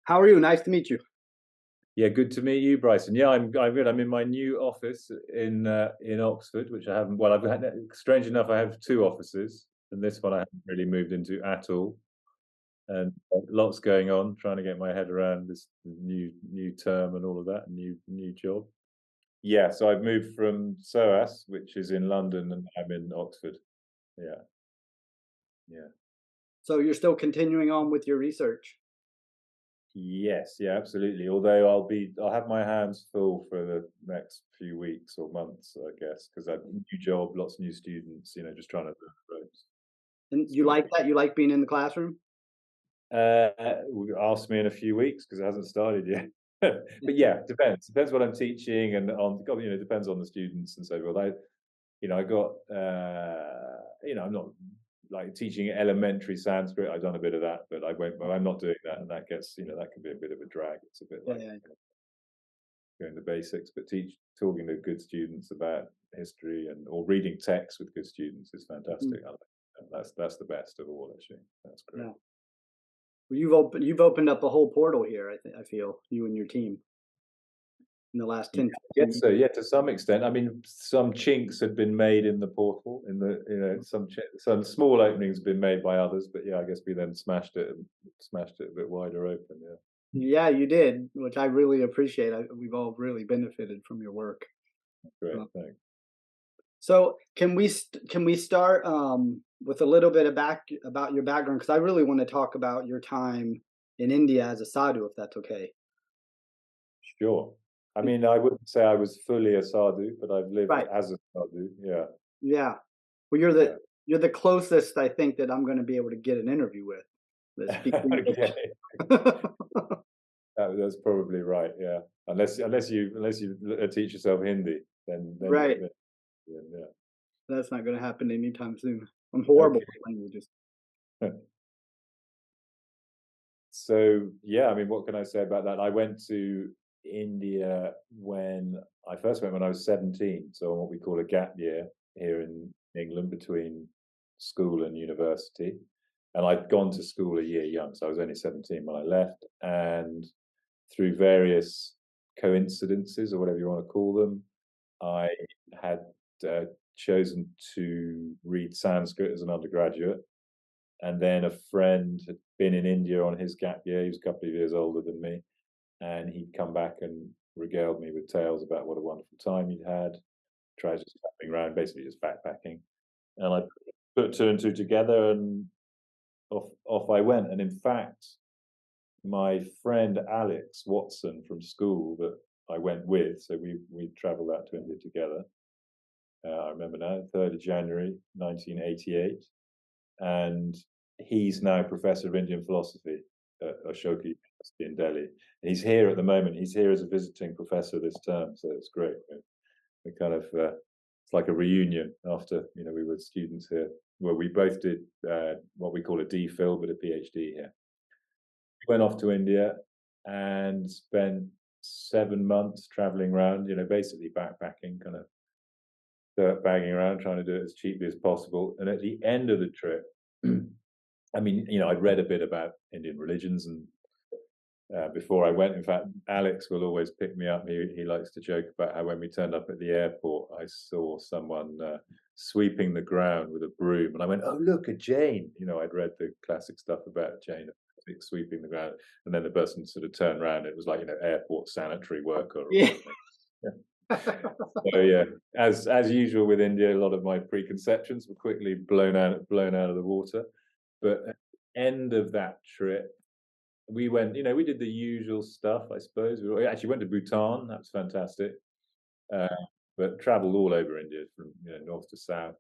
How are you? Nice to meet you. Yeah, good to meet you, Bryson. Yeah, I'm good. I'm in my new office in Oxford, which I haven't. Well, I've had. Strange enough, I have two offices, and this one I haven't really moved into at all. And lots going on, trying to get my head around this new term and all of that, new job. Yeah, so I've moved from SOAS, which is in London, and I'm in Oxford. Yeah, yeah. So you're still continuing on with your research? Yes, yeah, absolutely. Although I'll have my hands full for the next few weeks or months, I guess, because I've a new job, lots of new students, just trying to learn the ropes. And It's you been like that? You like being in the classroom? ask me in a few weeks because it hasn't started yet. But yeah, depends what I'm teaching and depends on the students and so forth. I got I'm not like teaching elementary Sanskrit. I've done a bit of that, but I'm not doing that, and that gets that can be a bit of a drag. It's a bit Yeah, like yeah. doing the basics, but talking to good students about history or reading text with good students is Mm, fantastic. That's the best of all, actually. That's great. yeah. Well, you've opened up a whole portal here. I feel you and your team in the last Yeah, 10, I 15 guess years. so. Yeah, to some extent. I mean, some chinks had been made in the portal. Some small openings have been made by others, but yeah, I guess we then smashed it a bit wider open. Yeah, Yeah, you did, which I really appreciate. We've all really benefited from your work. great. Uh, Thanks. so can we start with a little bit about your background? Because I really want to talk about your time in India as a sadhu, if that's okay. Sure. I mean, I wouldn't say I was fully a sadhu, but I've lived Right. as a sadhu. Yeah, Yeah. Well, you're yeah. the closest I think that I'm gonna be able to get an interview with that speaks Okay, English. that's probably right. Yeah, unless you teach yourself Hindi, Right. yeah. That's not gonna happen anytime soon. I'm horrible Okay. with languages. So yeah, I mean, what can I say about that? I went to India when I first went when I was 17, so on what we call a gap year here in England between school and university. And I'd gone to school a year young, so I was only 17 when I left. And through various coincidences or whatever you want to call them, I had uh, chosen to read Sanskrit as an undergraduate, and then a friend had been in India on his gap year. He was a couple of years older than me, and he'd come back and regaled me with tales about what a wonderful time he'd had, treasures traveling around, basically just backpacking. And I put two and two together, and off I went. And in fact, my friend Alex Watson from school that I went with, so we travelled out to India together. I remember now, 3rd of January 1988, and he's now professor of Indian philosophy at Ashoka University in Delhi. And he's here at the moment. He's here as a visiting professor this term, so it's great. We kind of it's like a reunion after we were students here. Well, we both did what we call a DPhil, but a PhD here. We went off to India and spent 7 months traveling around, basically backpacking, kind of dirt bagging around, trying to do it as cheaply as possible. And at the end of the trip, I mean, I'd read a bit about Indian religions, and before I went, in fact, Alex will always pick me up. He likes to joke about how when we turned up at the airport, I saw someone sweeping the ground with a broom, and I went, "Oh, look, a Jain!" I'd read the classic stuff about Jain sweeping the ground, and then the person sort of turned around. It was like airport sanitary worker or Yeah. something. Yeah. So yeah, as usual with India, a lot of my preconceptions were quickly blown out of the water. But at the end of that trip, we went. We did the usual stuff, I suppose. We actually went to Bhutan. That was fantastic. Uh, but travelled all over India from north to south.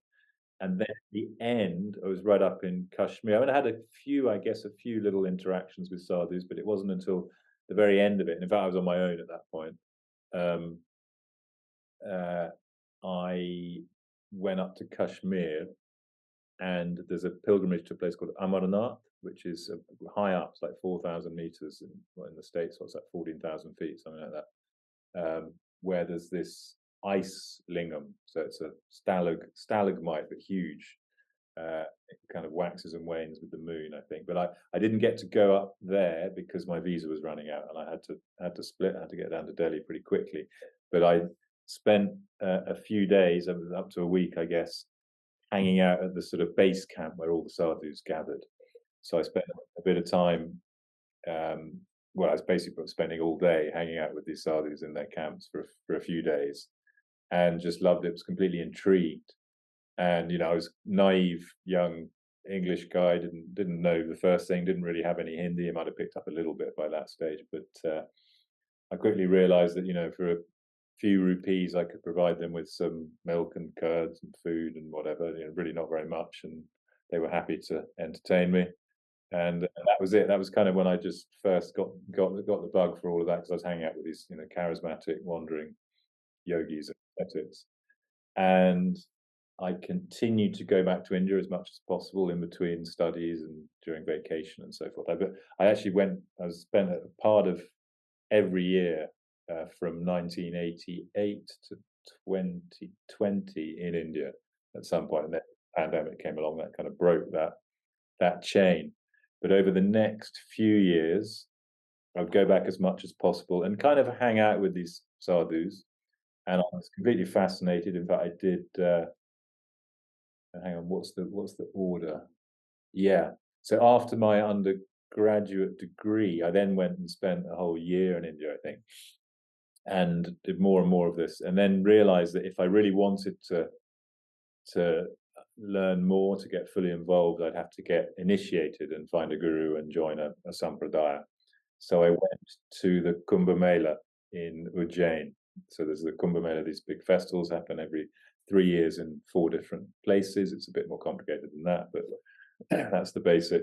And then at the end, I was right up in Kashmir. I mean, I had a few little interactions with sadhus, but it wasn't until the very end of it. And in fact, I was on my own at that point. Um, uh, I went up to Kashmir, and there's a pilgrimage to a place called Amarnath, which is high up. It's like 4,000 meters in the States, so it's like 14,000 feet, something like that, where there's this ice lingam. So it's a stalagmite, but huge. It kind of waxes and wanes with the moon, I think. But I didn't get to go up there because my visa was running out, and I had to split. I had to get down to Delhi pretty quickly. But I spent a few days, up to a week, I guess, hanging out at the sort of base camp where all the sadhus gathered. So I spent a bit of time. Well, I was basically spending all day hanging out with these sadhus in their camps for a few days, and just loved it. Was completely intrigued, and I was naive young English guy, didn't know the first thing, didn't really have any Hindi. I might have picked up a little bit by that stage, but I quickly realized that for a few rupees I could provide them with some milk and curds and food and whatever, really not very much, and they were happy to entertain me. And that was it. That was kind of when I just first got the bug for all of that, because I was hanging out with these charismatic wandering yogis and ascetics. And I continued to go back to India as much as possible in between studies and during vacation and so forth. I actually spent a part of every year from 1988 to 2020 in India at some point, and then the pandemic came along that kind of broke that chain. But over the next few years, I would go back as much as possible and kind of hang out with these sadhus. And I was completely fascinated. In fact, I did. Hang on, what's the order? Yeah. So after my undergraduate degree, I then went and spent a whole year in India, I think, and did more and more of this, and then realized that if I really wanted to learn more, to get fully involved, I'd have to get initiated and find a guru and join a sampradaya. So I went to the Kumbh Mela in Ujjain. So there's the Kumbh Mela, these big festivals happen every 3 years in 4 different places. It's a bit more complicated than that, but that's the basic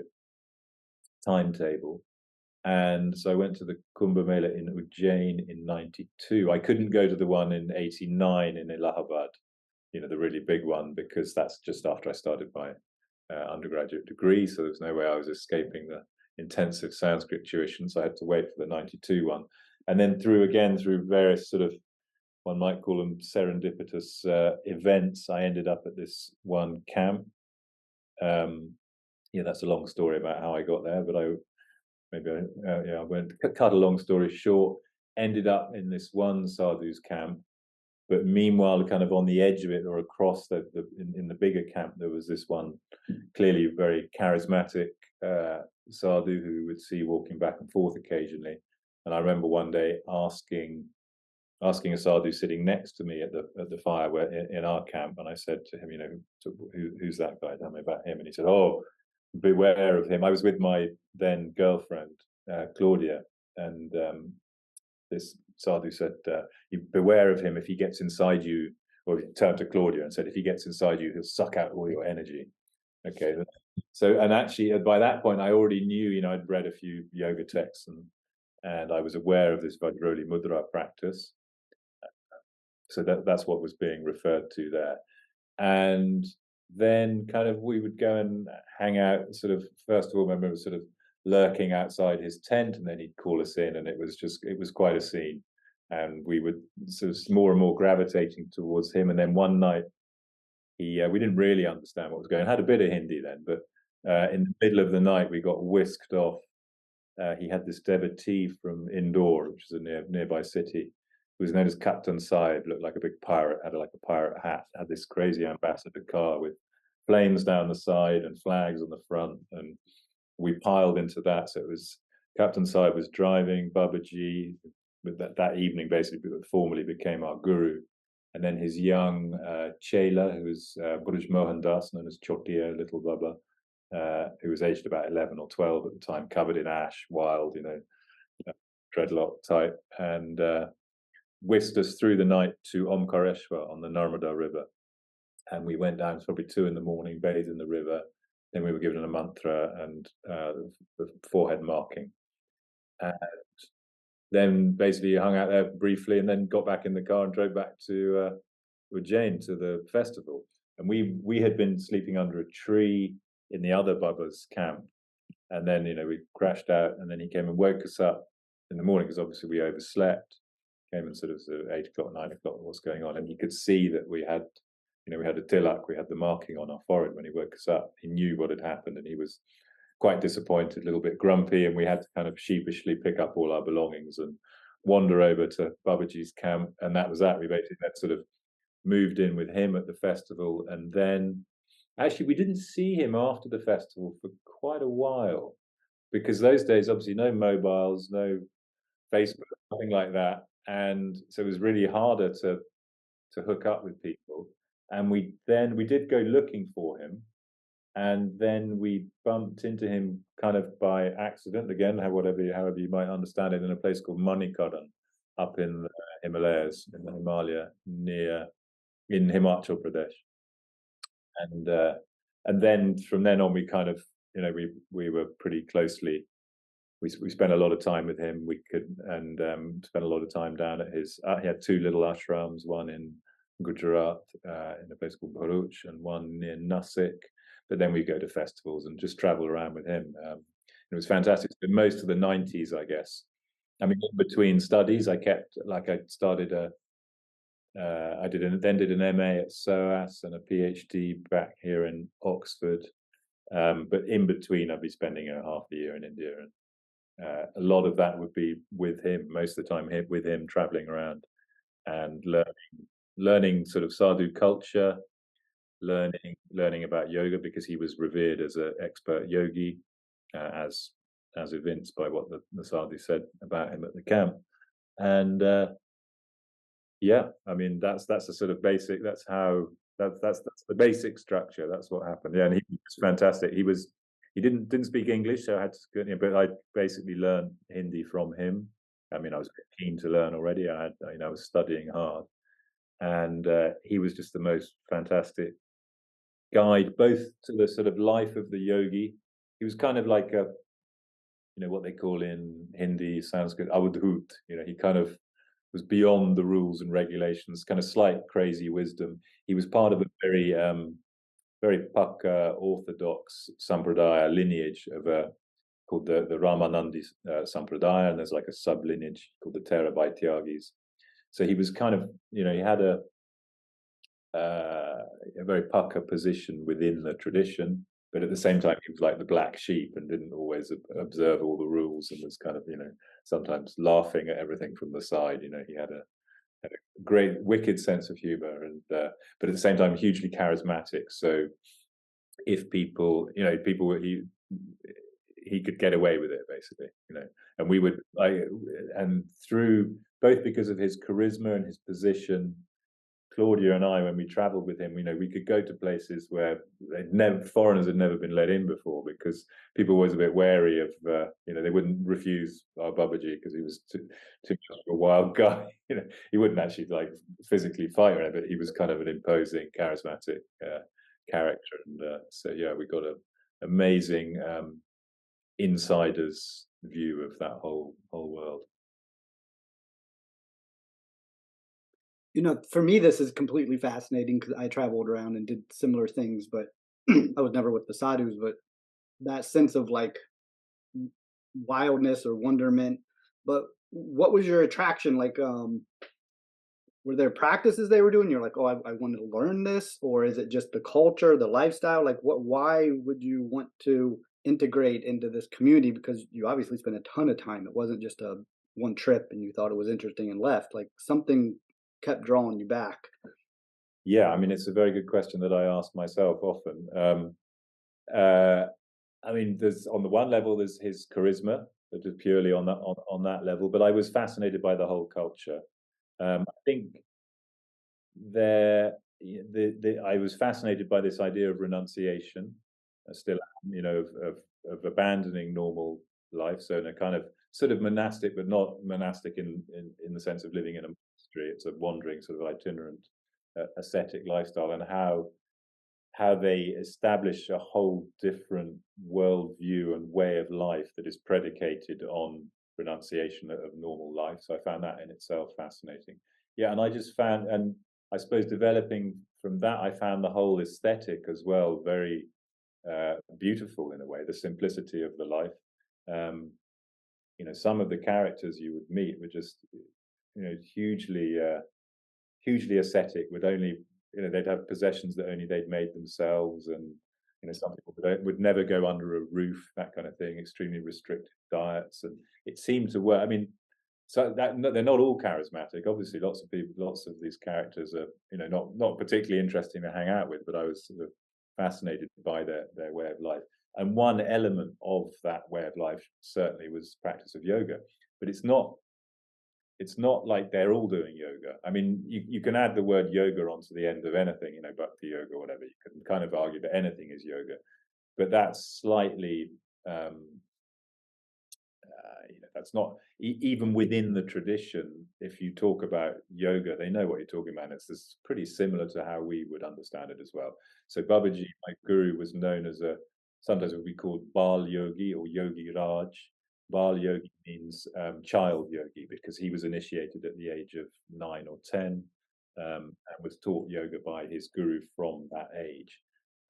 timetable. And so I went to the Kumbh Mela in Ujjain in 92. I couldn't go to the one in 89 in Allahabad, the really big one, because that's just after I started my undergraduate degree. So there's no way I was escaping the intensive Sanskrit tuition. So I had to wait for the 92 one. And then through various sort of, one might call them serendipitous events, I ended up at this one camp. That's a long story about how I got there, but I won't cut a long story short. Ended up in this one sadhu's camp, but meanwhile, kind of on the edge of it, or across in the bigger camp, there was this one clearly very charismatic sadhu who we would see walking back and forth occasionally. And I remember one day asking a sadhu sitting next to me at the fire in our camp, and I said to him, who's that guy? Tell me about him. And he said, "Oh, beware of him." I was with my then girlfriend, Claudia, and this sadhu said, "You beware of him. If he gets inside you," or he turned to Claudia and said, "If he gets inside you, he'll suck out all your energy." Okay. So, and actually, by that point, I already knew, I'd read a few yoga texts, and I was aware of this Vajroli Mudra practice. So that's what was being referred to there. And then kind of we would go and hang out, sort of, first of all, I remember sort of lurking outside his tent, and then he'd call us in, and it was quite a scene. And we would sort of more and more gravitating towards him. And then one night, we didn't really understand what was going on. Had a bit of Hindi then, but in the middle of the night, we got whisked off. He had this devotee from Indore, which is a nearby city, who was known as Captain Sahib, looked like a big pirate, had like a pirate hat, had this crazy ambassador car with flames down the side and flags on the front, and we piled into that. So it was Captain Sahib was driving, Babaji, with that evening basically formally became our guru, and then his young chela, who was Brij Mohan Das, known as Chotia, Little Baba, who was aged about 11 or 12 at the time, covered in ash, wild, dreadlock type, and whisked us through the night to Omkareshwar on the Narmada River. And we went down, probably 2 a.m, bathed in the river. Then we were given a mantra and the forehead marking. And then basically hung out there briefly, and then got back in the car and drove back to Ujjain to the festival. And we had been sleeping under a tree in the other Baba's camp. And then, we crashed out, and then he came and woke us up in the morning, because obviously we overslept. Came and sort of 8 o'clock, 9 o'clock, what's going on? And he could see that we had we had a tilak, we had the marking on our forehead when he woke us up. He knew what had happened, and he was quite disappointed, a little bit grumpy, and we had to kind of sheepishly pick up all our belongings and wander over to Babaji's camp, and that was that. We basically had sort of moved in with him at the festival, and then actually we didn't see him after the festival for quite a while, because those days obviously no mobiles, no Facebook, nothing like that, and so it was really harder to hook up with people. And we did go looking for him, and then we bumped into him kind of by accident again, however you might understand it, in a place called Manikaran up in the Himalayas, in the Himalaya, in Himachal Pradesh. And then from then on, we kind of, we were pretty closely. We spent a lot of time with him. We could spent a lot of time down at his. He had two little ashrams, one in Gujarat, in a place called Bharuch, and one near Nasik. But then we go to festivals and just travel around with him. It was fantastic. But most of the 90s, I guess. I mean, in between studies, I started then did an MA at SOAS and a PhD back here in Oxford. But in between, I'd be spending half the year in India, and a lot of that would be with him. Most of the time, with him, traveling around and learning sort of sadhu culture, learning about yoga, because he was revered as an expert yogi, as evinced by what the sadhu said about him at the camp. And yeah, I mean that's the sort of basic. That's the basic structure. That's what happened. Yeah, and he was fantastic. He didn't speak English, so I had to, but I basically learned Hindi from him. I mean, I was keen to learn already. I was studying hard, and he was just the most fantastic guide, both to the sort of life of the yogi. He was kind of like a, what they call in Hindi, Sanskrit, avadhut. He kind of was beyond the rules and regulations, kind of slight crazy wisdom. He was part of a very Pakka orthodox sampradaya lineage called the Ramanandi sampradaya, and there's like a sub lineage called the Theravaitiyagis. So he was kind of, he had a very Pakka position within the tradition, but at the same time he was like the black sheep and didn't always observe all the rules, and was kind of, sometimes laughing at everything from the side. He had a great wicked sense of humor, and but at the same time hugely charismatic. So if people, he could get away with it, basically, and we would, and through, both because of his charisma and his position, Claudia and I, when we traveled with him, we could go to places where foreigners had never been let in before, because people were always a bit wary of, they wouldn't refuse our Babaji because he was too much of a wild guy. He wouldn't actually like physically fight or anything, but he was kind of an imposing, charismatic character. And so yeah, we got an amazing insider's view of that whole world. For me, this is completely fascinating because I traveled around and did similar things, but I was never with the sadhus. But that sense of like wildness or wonderment. But what was your attraction? Like, were there practices they were doing? You're like, oh, I want to learn this, or is it just the culture, the lifestyle? Like, why would you want to integrate into this community? Because you obviously spent a ton of time. It wasn't just a one trip and you thought it was interesting and left. Like something kept drawing you back. Yeah, I mean, it's a very good question that I ask myself often. I mean, there's, on the one level, there's his charisma, that is purely on that level. But I was fascinated by the whole culture. I think I was fascinated by this idea of renunciation, still, of abandoning normal life. So in a kind of sort of monastic, but not monastic in the sense of living in a monastery. It's a wandering, sort of itinerant, ascetic lifestyle, and how they establish a whole different worldview and way of life that is predicated on renunciation of normal life. So I found that in itself fascinating. Yeah, and I just found, and I suppose developing from that, I found the whole aesthetic as well very beautiful in a way, the simplicity of the life. Some of the characters you would meet were just, hugely ascetic, with only they'd have possessions that only they'd made themselves, and some people would never go under a roof, that kind of thing. Extremely restricted diets, and it seemed to work. I mean, so that they're not all charismatic. Obviously, lots of people, lots of these characters are, not particularly interesting to hang out with. But I was sort of fascinated by their way of life. And one element of that way of life certainly was practice of yoga. But it's not like they're all doing yoga. I mean, you can add the word yoga onto the end of anything, bhakti yoga or whatever. You can kind of argue that anything is yoga, but that's slightly that's not even within the tradition. If you talk about yoga, they know what you're talking about. It's pretty similar to how we would understand it as well. So Babaji, my guru, was known as sometimes would be called Bal Yogi or Yogi Raj. Bal Yogi means child yogi, because he was initiated at the age of 9 or 10, and was taught yoga by his guru from that age.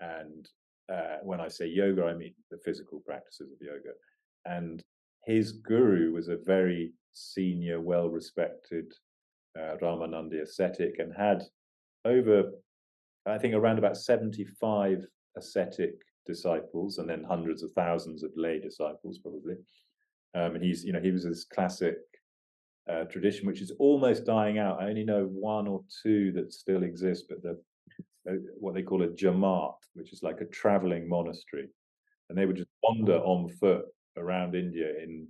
And when I say yoga, I mean the physical practices of yoga. And his guru was a very senior, well-respected Ramanandi ascetic, and had over, I think, around about 75 ascetic disciples, and then hundreds of thousands of lay disciples, probably. And he was this classic tradition, which is almost dying out. I only know 1 or 2 that still exist, but what they call a jamaat, which is like a traveling monastery, and they would just wander on foot around India in,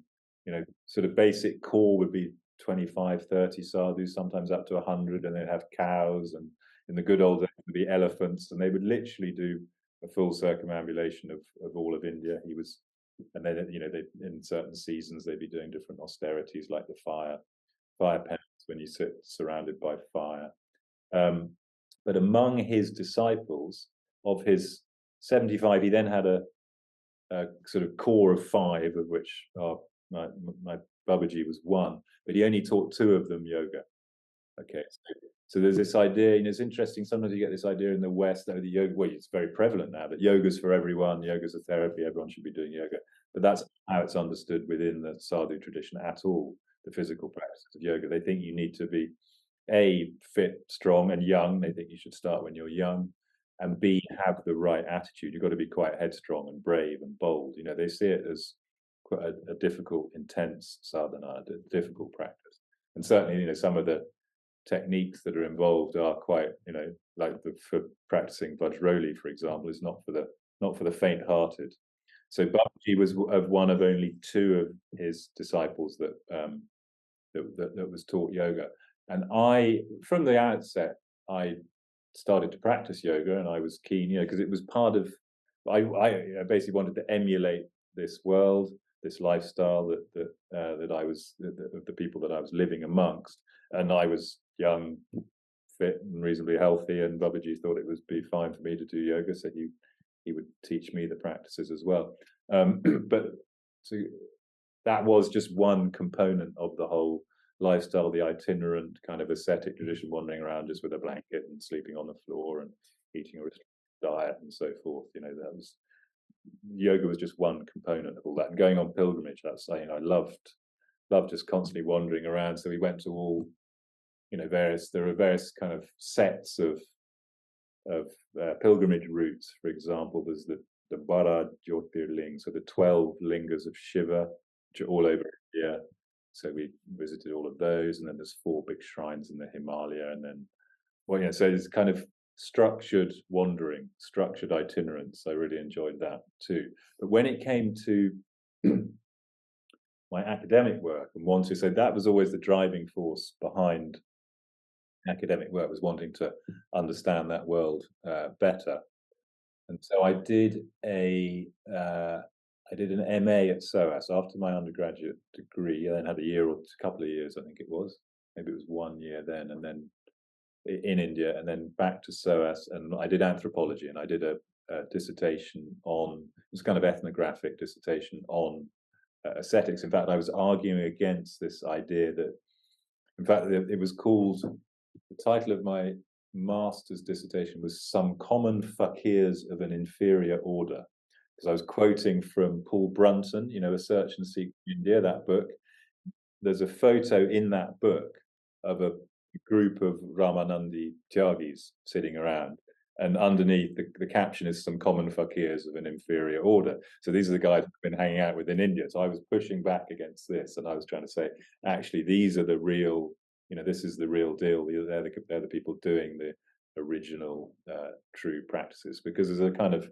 sort of basic core would be 25, 30 sadhus, sometimes up to 100, and they'd have cows, and in the good old days would be elephants, and they would literally do a full circumambulation of all of India. And then, they, in certain seasons, they'd be doing different austerities, like the fire penance, when you sit surrounded by fire. But among his disciples, of his 75, he then had a sort of core of 5, of which my Babaji was one, but he only taught 2 of them yoga. Okay, so there's this idea, it's interesting, sometimes you get this idea in the West, that the yoga, well, it's very prevalent now, that yoga's for everyone, yoga's a therapy, everyone should be doing yoga, but that's how it's understood within the sadhu tradition at all, the physical practices of yoga. They think you need to be, A, fit, strong, and young. They think you should start when you're young, and B, have the right attitude. You've got to be quite headstrong and brave and bold. They see it as quite a difficult, intense sadhana, a difficult practice. And certainly, some of the techniques that are involved are quite, like for practicing Vajroli, for example, is not for the faint-hearted. So Babaji was one of only 2 of his disciples that was taught yoga. And from the outset, I started to practice yoga, and I was keen, because it was part of, I basically wanted to emulate this world, this lifestyle that I was, of the people that I was living amongst. And I was young, fit, and reasonably healthy, and Babaji thought it would be fine for me to do yoga, so he would teach me the practices as well. But so that was just one component of the whole lifestyle, the itinerant kind of ascetic tradition, wandering around just with a blanket and sleeping on the floor and eating a restricted diet and so forth. That was, yoga was just one component of all that. And going on pilgrimage, that's, I loved just constantly wandering around. So we went to all, there are various kind of sets of pilgrimage routes. For example, there's the Bara Jyotirling, so the 12 lingas of Shiva, which are all over India. So we visited all of those, and then there's 4 big shrines in the Himalaya, and then, so it's kind of structured wandering, structured itinerance. I really enjoyed that too. But when it came to my academic work and wanting, so that was always the driving force behind academic work, was wanting to understand that world better. And so I did an MA at SOAS after my undergraduate degree. I then had a couple of years, I think it was. Maybe it was 1 year then, and then in India, and then back to SOAS. And I did anthropology, and I did a dissertation on, it was kind of ethnographic dissertation on ascetics. In fact, I was arguing against this idea that, in fact, it was called, the title of my master's dissertation was Some Common Fakirs of an Inferior Order, because I was quoting from Paul Brunton, A Search and Seek in India, that book. There's a photo in that book of a group of Ramanandi Tyagis sitting around, and underneath the caption is some common fakirs of an inferior order. So these are the guys who've been hanging out with in India. So I was pushing back against this, and I was trying to say, actually, these are the real, this is the real deal. They're the people doing the original true practices, because there's a kind of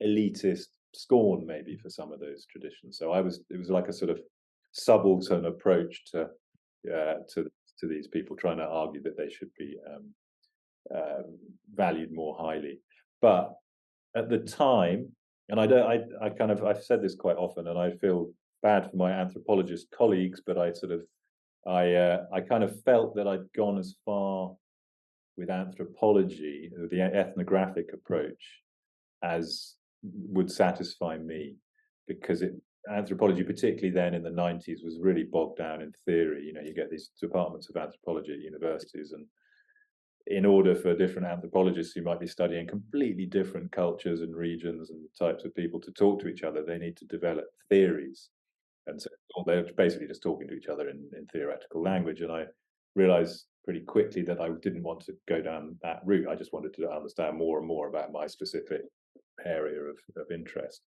elitist scorn maybe for some of those traditions. So it was like a sort of subaltern approach to these people, trying to argue that they should be valued more highly. But at the time, and I've said this quite often, and I feel bad for my anthropologist colleagues, but I kind of felt that I'd gone as far with anthropology, the ethnographic approach, as would satisfy me, because anthropology, particularly then in the 90s, was really bogged down in theory. You get these departments of anthropology at universities, and in order for different anthropologists who might be studying completely different cultures and regions and types of people to talk to each other, they need to develop theories. And so they're basically just talking to each other in theoretical language. And I realized pretty quickly that I didn't want to go down that route. I just wanted to understand more and more about my specific area of interest.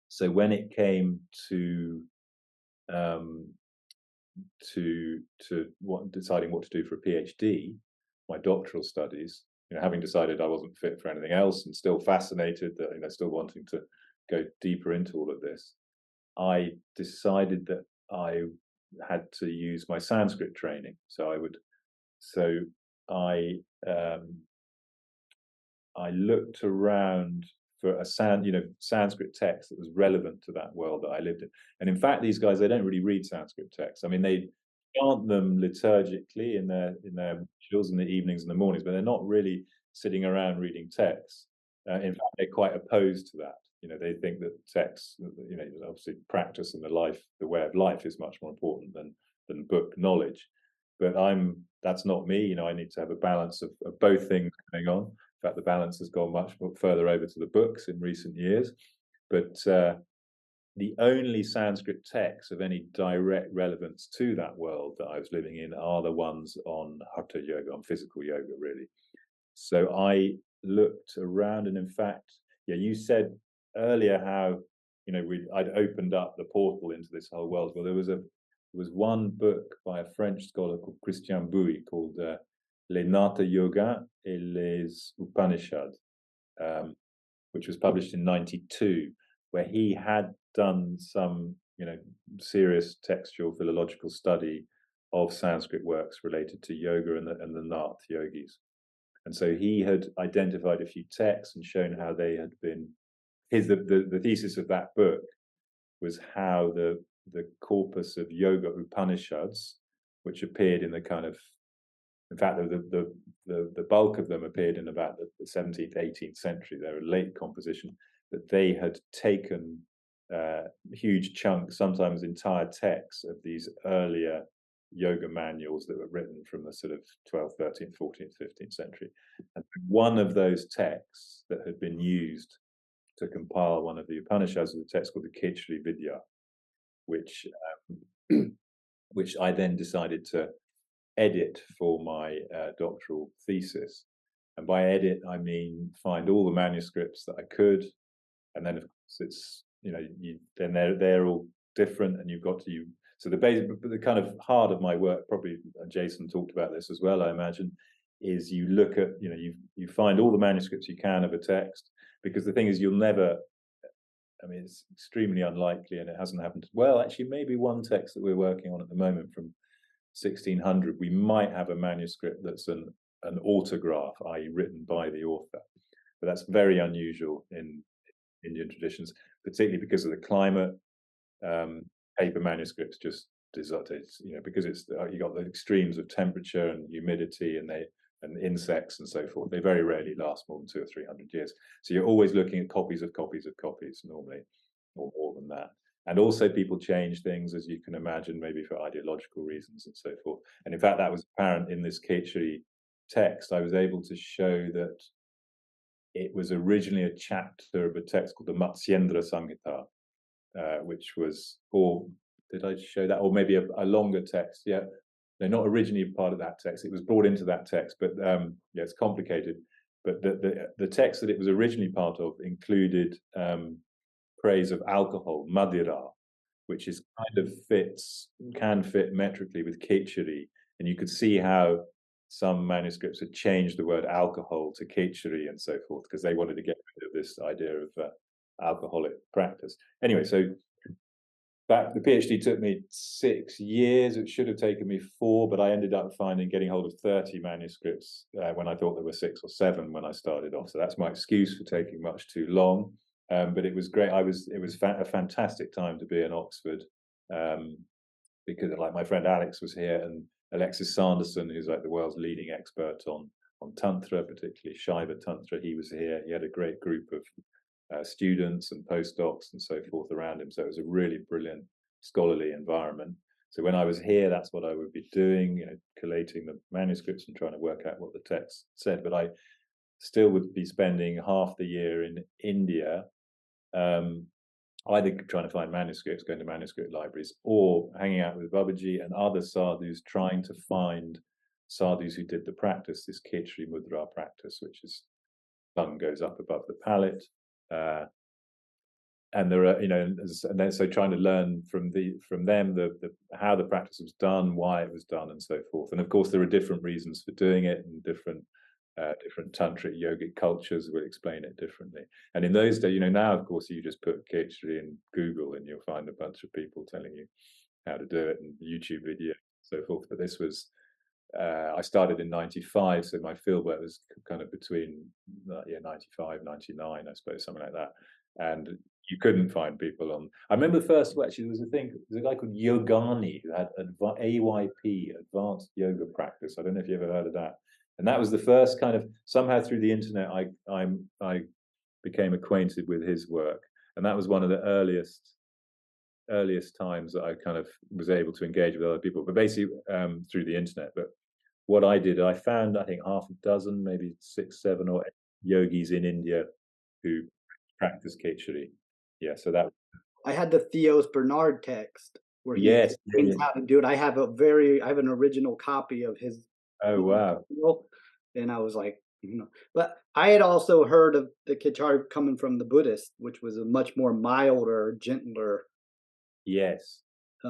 So when it came to deciding what to do for a PhD, my doctoral studies, having decided I wasn't fit for anything else, and still fascinated, that still wanting to go deeper into all of this, I decided that I had to use my Sanskrit training. So I looked around for a Sanskrit text that was relevant to that world that I lived in. And in fact, these guys, they don't really read Sanskrit texts. I mean, they chant them liturgically in their rituals in the evenings and the mornings, but they're not really sitting around reading texts. In fact, they're quite opposed to that. They think that texts, obviously practice and the way of life is much more important than book knowledge. But that's not me. I need to have a balance of both things going on. In fact, the balance has gone much more further over to the books in recent years. But the only Sanskrit texts of any direct relevance to that world that I was living in are the ones on Hatha Yoga, on physical yoga, really. So I looked around, and in fact, you said earlier how I'd opened up the portal into this whole world. Well, there was one book by a French scholar called Christian Bouy called Les Hatha Yoga et les Upanishads, which was published in '92, where he had done some serious textual philological study of Sanskrit works related to yoga and the Nath yogis. And so he had identified a few texts and shown how they had been. The thesis of that book was how the corpus of Yoga Upanishads, which appeared in in fact, the bulk of them appeared in about the 17th, 18th century. They're a late composition, that they had taken huge chunks, sometimes entire texts of these earlier yoga manuals that were written from the sort of 12th, 13th, 14th, 15th century. And one of those texts that had been used to compile one of the Upanishads was a text called the Khichdi Vidya, which I then decided to edit for my doctoral thesis. And by edit, I mean find all the manuscripts that I could, and then of course it's then they're all different, and you've got to so the kind of heart of my work, probably Jason talked about this as well, I imagine, is you look at you find all the manuscripts you can of a text, because the thing is it's extremely unlikely, and it hasn't happened. Well, actually, maybe one text that we're working on at the moment from 1600, we might have a manuscript that's an autograph, i.e. written by the author. But that's very unusual in Indian traditions, particularly because of the climate. Paper manuscripts just because it's you got the extremes of temperature and humidity and insects and so forth. They very rarely last more than 200 or 300 years. So you're always looking at copies of copies of copies normally, or more than that. And also people change things, as you can imagine, maybe for ideological reasons and so forth. And in fact, that was apparent in this Khichdi text. I was able to show that it was originally a chapter of a text called the Matsyendra Samhita, which was, or did I show that? Or maybe a longer text, yeah. they're not originally part of that text. It was brought into that text, but yeah, it's complicated. But the text that it was originally part of included praise of alcohol, madira, which is kind of can fit metrically with khichdi, and you could see how some manuscripts had changed the word alcohol to khichdi and so forth because they wanted to get rid of this idea of alcoholic practice. Anyway, so the PhD took me 6 years. It should have taken me 4, but I ended up getting hold of 30 manuscripts when I thought there were 6 or 7 when I started off. So that's my excuse for taking much too long. But it was great. It was a fantastic time to be in Oxford because, like, my friend Alex was here, and Alexis Sanderson, who's like the world's leading expert on Tantra, particularly Shaiva Tantra, he was here. He had a great group of students and postdocs and so forth around him. So it was a really brilliant scholarly environment. So when I was here, that's what I would be doing, you know, collating the manuscripts and trying to work out what the text said. But I still would be spending half the year in India, either trying to find manuscripts, going to manuscript libraries, or hanging out with Babaji and other sadhus, trying to find sadhus who did the practice, this Khichdi Mudra practice, which is tongue goes up above the palate. And there are, you know, and then so trying to learn from them how the practice was done, why it was done, and so forth. And of course, there are different reasons for doing it, and different tantric yogic cultures will explain it differently. And in those days, you know, now of course you just put Khichdi in Google and you'll find a bunch of people telling you how to do it, and YouTube videos and so forth. But this was I started in 95, so my fieldwork was kind of between 95, 99, I suppose, something like that. And you couldn't find people on. I remember the first, actually, there was a guy called Yogani who had AYP, Advanced Yoga Practice. I don't know if you ever heard of that. And that was the first kind of, somehow through the internet, I became acquainted with his work. And that was one of the earliest times that I kind of was able to engage with other people, but basically through the internet. But what I did, I found, I think, half a dozen, maybe 6, 7 or 8 yogis in India who practice Khichdi. Yeah, so that. I had the Theos Bernard text where he Yes, explains how to do it. I have an original copy of his. Oh wow. And I was like, you know, but I had also heard of the Khichdi coming from the Buddhist, which was a much more milder, gentler. Yes.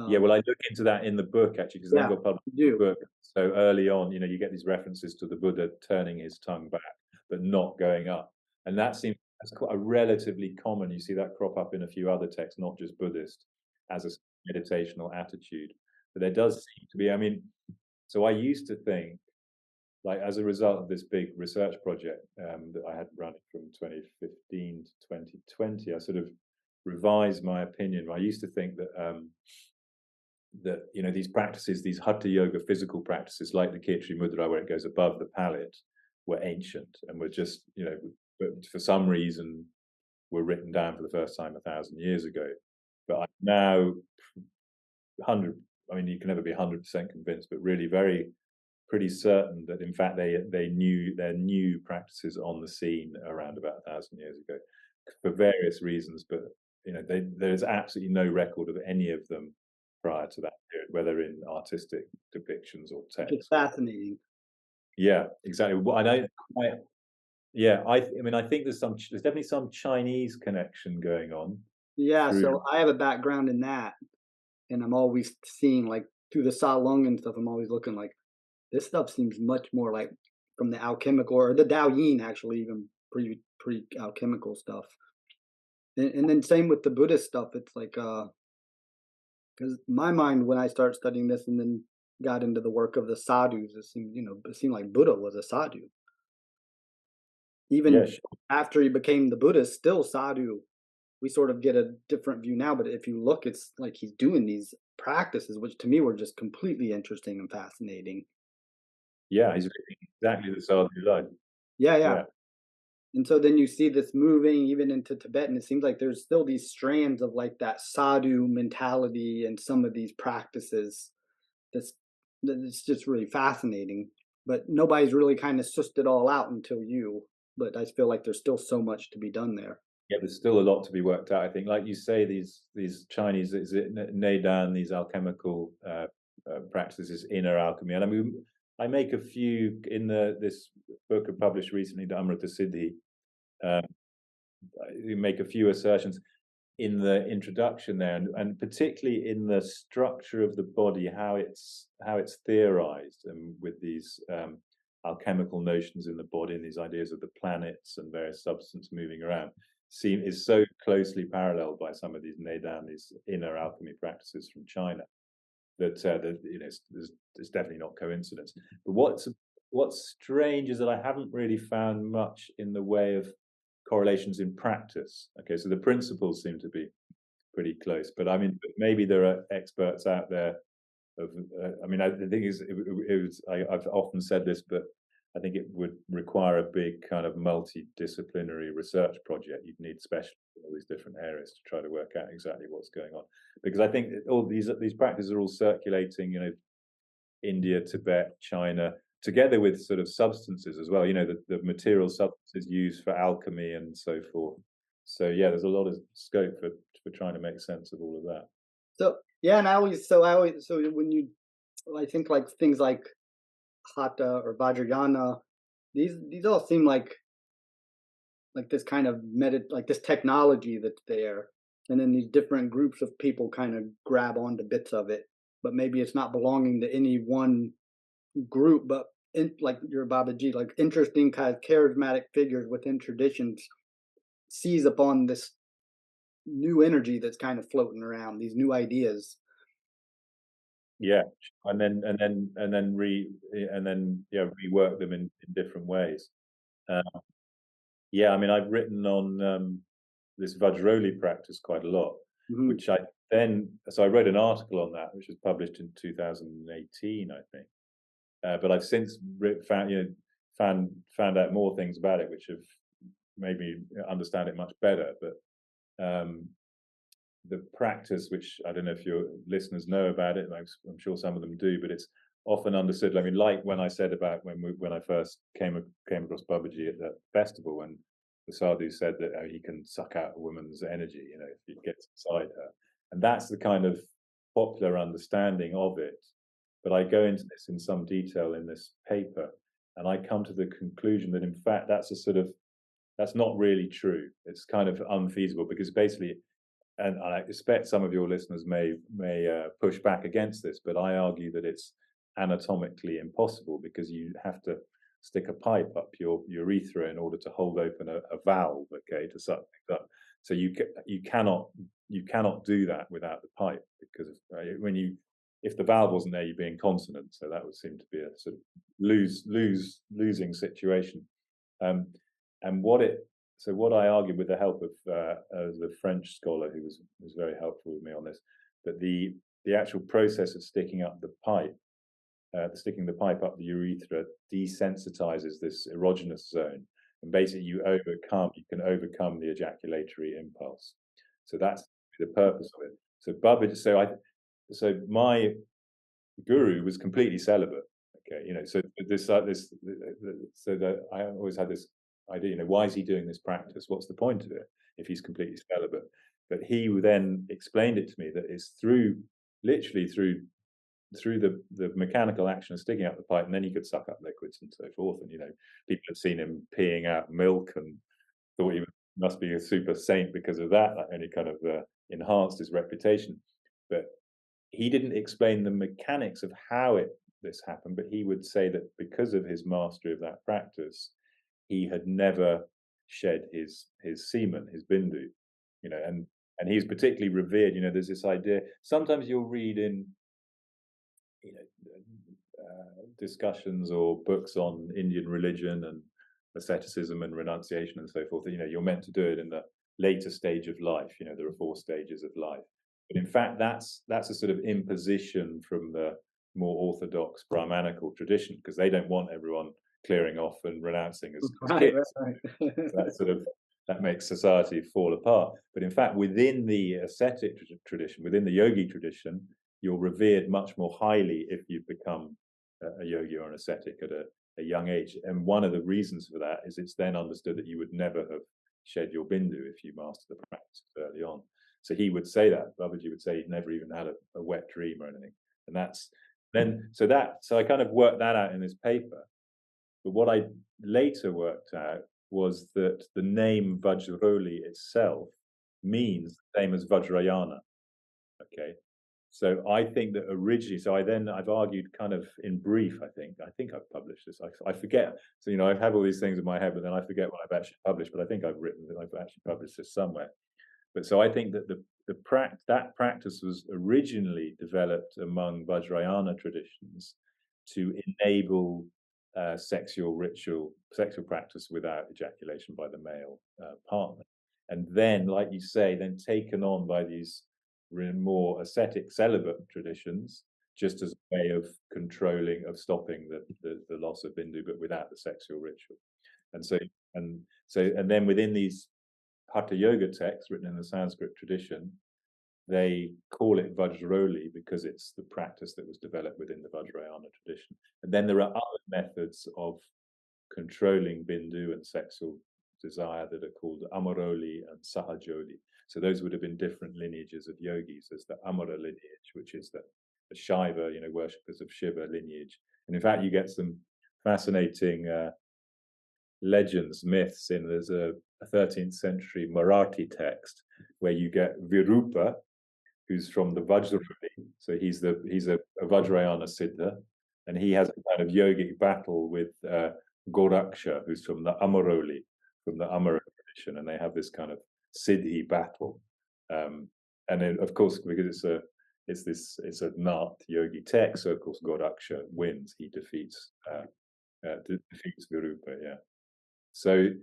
Yeah, well, I look into that in the book, actually, because then got published the book. So early on, you know, you get these references to the Buddha turning his tongue back, but not going up. And that seems that's quite a relatively common. You see that crop up in a few other texts, not just Buddhist, as a meditational attitude. But there does seem to be, I mean, so I used to think, like, as a result of this big research project that I had running from 2015 to 2020, I sort of revised my opinion. I used to think that that, you know, these practices, these Hatha Yoga physical practices, like the Khichdi Mudra, where it goes above the palate, were ancient and were just, you know, but for some reason were written down for the first time 1,000 years ago. But I'm now 100. I mean, you can never be 100% convinced, but really pretty certain that in fact they knew their new practices on the scene around about 1,000 years ago for various reasons. But you know, there's absolutely no record of any of them prior to that period, whether in artistic depictions or text. It's fascinating. Yeah, exactly. Well, I don't quite. Yeah, I mean, I think there's definitely some Chinese connection going on. Yeah, so I have a background in that, and I'm always seeing, like, through the Salung and stuff, I'm always looking like, this stuff seems much more like from the alchemical or the Dao Yin, actually, even pre-alchemical stuff. And then same with the Buddhist stuff. It's like, because my mind, when I start studying this and then got into the work of the sadhus, it seemed like Buddha was a sadhu. Even after he became the Buddhist, still sadhu. We sort of get a different view now, but if you look, it's like he's doing these practices, which to me were just completely interesting and fascinating. Yeah, he's exactly the sadhu life. Yeah. And so then you see this moving even into Tibet, and it seems like there's still these strands of like that sadhu mentality and some of these practices. That's just really fascinating. But nobody's really kind of sussed it all out until you. But I feel like there's still so much to be done there. Yeah, there's still a lot to be worked out. I think, like you say, these Chinese Neidan, these alchemical practices, this inner alchemy. And I mean, I make a few in this book I published recently, the Amrita Siddhi. Uh, I make a few assertions in the introduction there, and particularly in the structure of the body, how it's theorized, and with these alchemical notions in the body and these ideas of the planets and various substances moving around, is so closely paralleled by some of these Nedan, these inner alchemy practices from China, that it's definitely not coincidence. But what's strange is that I haven't really found much in the way of correlations in practice. Okay, so the principles seem to be pretty close, but I mean, maybe there are experts out there. I mean, the thing is, I've often said this, but I think it would require a big kind of multidisciplinary research project. You'd need specialists in all these different areas to try to work out exactly what's going on. Because I think all these practices are all circulating, India, Tibet, China, together with sort of substances as well, the material substances used for alchemy and so forth. So yeah, there's a lot of scope for trying to make sense of all of that. So yeah, and so when you, I think like things like Hatha or Vajrayana, these all seem like this kind of like this technology that's there, and then these different groups of people kind of grab onto bits of it, but maybe it's not belonging to any one group, but like your Babaji, like interesting kind of charismatic figures within traditions seize upon this new energy that's kind of floating around, these new ideas. Yeah, and then rework them in different ways. Yeah, I mean, I've written on this Vajroli practice quite a lot, which I wrote an article on that, which was published in 2018, I think. But I've since found out more things about it, which have made me understand it much better. But the practice, which I don't know if your listeners know about it, I'm sure some of them do, but it's often understood. I mean, like when I said about when I first came across Babaji at that festival, when the sadhu said that he can suck out a woman's energy, if he gets inside her, and that's the kind of popular understanding of it. But I go into this in some detail in this paper, and I come to the conclusion that in fact that's not really true. It's kind of unfeasible, because basically, and I expect some of your listeners may push back against this, but I argue that it's anatomically impossible, because you have to stick a pipe up your urethra in order to hold open a valve, okay, to suck things up. So you cannot do that without the pipe, because if the valve wasn't there, you'd be incontinent. So that would seem to be a sort of losing situation. And what I argued, with the help of the French scholar who was very helpful with me on this, that the actual process of sticking up the pipe, up the urethra, desensitizes this erogenous zone, and basically you can overcome the ejaculatory impulse. So that's the purpose of it. So Babaji, so my guru was completely celibate. Okay, so that I always had this idea, why is he doing this practice? What's the point of it if he's completely celibate? But he then explained it to me that it's literally through the mechanical action of sticking up the pipe, and then he could suck up liquids and so forth. And people have seen him peeing out milk and thought he must be a super saint because of that. That only kind of enhanced his reputation. But he didn't explain the mechanics of how this happened, but he would say that because of his mastery of that practice, he had never shed his semen, his bindu, and he's particularly revered. There's this idea. Sometimes you'll read in discussions or books on Indian religion and asceticism and renunciation and so forth. You're meant to do it in the later stage of life. There are 4 stages of life. But in fact, that's a sort of imposition from the more orthodox Brahmanical tradition, because they don't want everyone clearing off and renouncing as kids. Right. So that makes society fall apart. But in fact, within the ascetic tradition, within the yogi tradition, you're revered much more highly if you've become a yogi or an ascetic at a young age. And one of the reasons for that is it's then understood that you would never have shed your bindu if you mastered the practice early on. So he would say that, Babaji would say he'd never even had a wet dream or anything. And Then, so I kind of worked that out in this paper. But what I later worked out was that the name Vajroli itself means the same as Vajrayana. Okay. So I think that originally, I've argued kind of in brief, I think I've published this. I forget. So, you know, I've had all these things in my head, but then I forget what I've actually published, but I think I've written that I've actually published this somewhere. But so I think that that practice was originally developed among Vajrayana traditions to enable sexual practice without ejaculation by the male partner. And then, like you say, then taken on by these more ascetic celibate traditions, just as a way of stopping the loss of bindu, but without the sexual ritual. And then within these Hatha Yoga texts written in the Sanskrit tradition, they call it Vajroli because it's the practice that was developed within the Vajrayana tradition. And then there are other methods of controlling bindu and sexual desire that are called Amaroli and Sahajoli. So those would have been different lineages of yogis. There's the Amara lineage, which is the Shaiva, you know, worshippers of Shiva lineage. And in fact, you get some fascinating legends, myths. There's a 13th century Marathi text where you get Virupa, who's from the Vajrayana. So he's a Vajrayana Siddha, and he has a kind of yogic battle with Goraksha, who's from the Amaroli, from the Amara tradition, and they have this kind of Siddhi battle. And then, of course, because it's a Nath yogi text, so of course Goraksha wins. He defeats Virupa. Yeah. So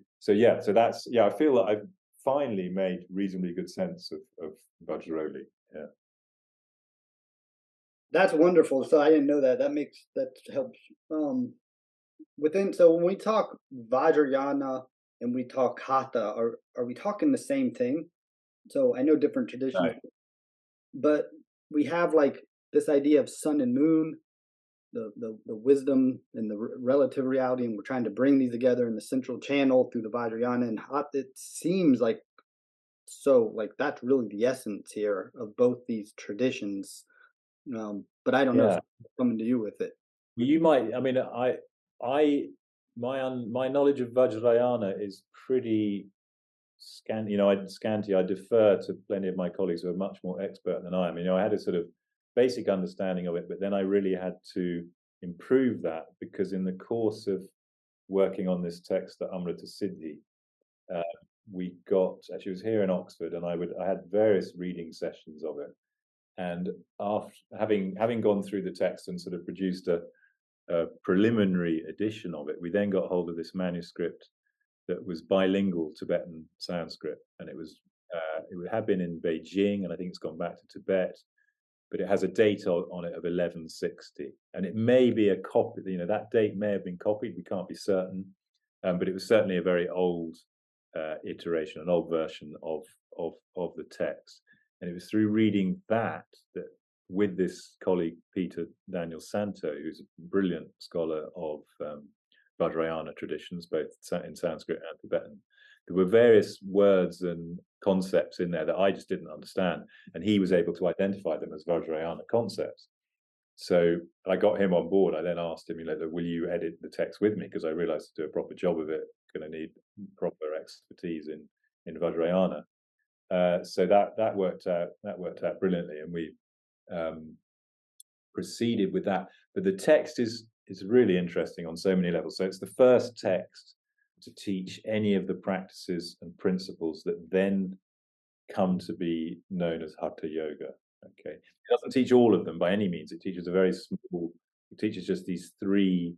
that's I feel that I've finally made reasonably good sense of Vajroli. Yeah. That's wonderful. So I didn't know that. That helps. So when we talk Vajrayana and we talk Hatha, are we talking the same thing? So I know different traditions, No. but we have like this idea of sun and moon, the wisdom and the relative reality, and we're trying to bring these together in the central channel through the Vajrayana and Hatha. It seems like that's really the essence here of both these traditions. But I don't know if I'm coming to you with it. Well, you might. I mean, my knowledge of Vajrayana is pretty scanty. You know, scanty. I defer to plenty of my colleagues who are much more expert than I am. You know, I had a sort of basic understanding of it, but then I really had to improve that because in the course of working on this text, the Amrita Siddhi, we got, actually it was here in Oxford, and I had various reading sessions of it. And after having gone through the text and sort of produced a preliminary edition of it, we then got hold of this manuscript that was bilingual Tibetan Sanskrit, and it had been in Beijing, and I think it's gone back to Tibet, but it has a date on it of 1160, and it may be a copy. You know, that date may have been copied. We can't be certain, but it was certainly a very old iteration, an old version of the text. And it was through reading that with this colleague Peter Daniel Santo, who's a brilliant scholar of Vajrayana traditions, both in Sanskrit and Tibetan, there were various words and concepts in there that I just didn't understand, and he was able to identify them as Vajrayana concepts. So I got him on board. I then asked him, will you edit the text with me? Because I realized to do a proper job of it, going to need proper expertise in Vajrayana. So that worked out brilliantly, and we proceeded with that. But the text is really interesting on so many levels. So it's the first text to teach any of the practices and principles that then come to be known as Hatha Yoga. Okay, it doesn't teach all of them by any means. It teaches it teaches just these three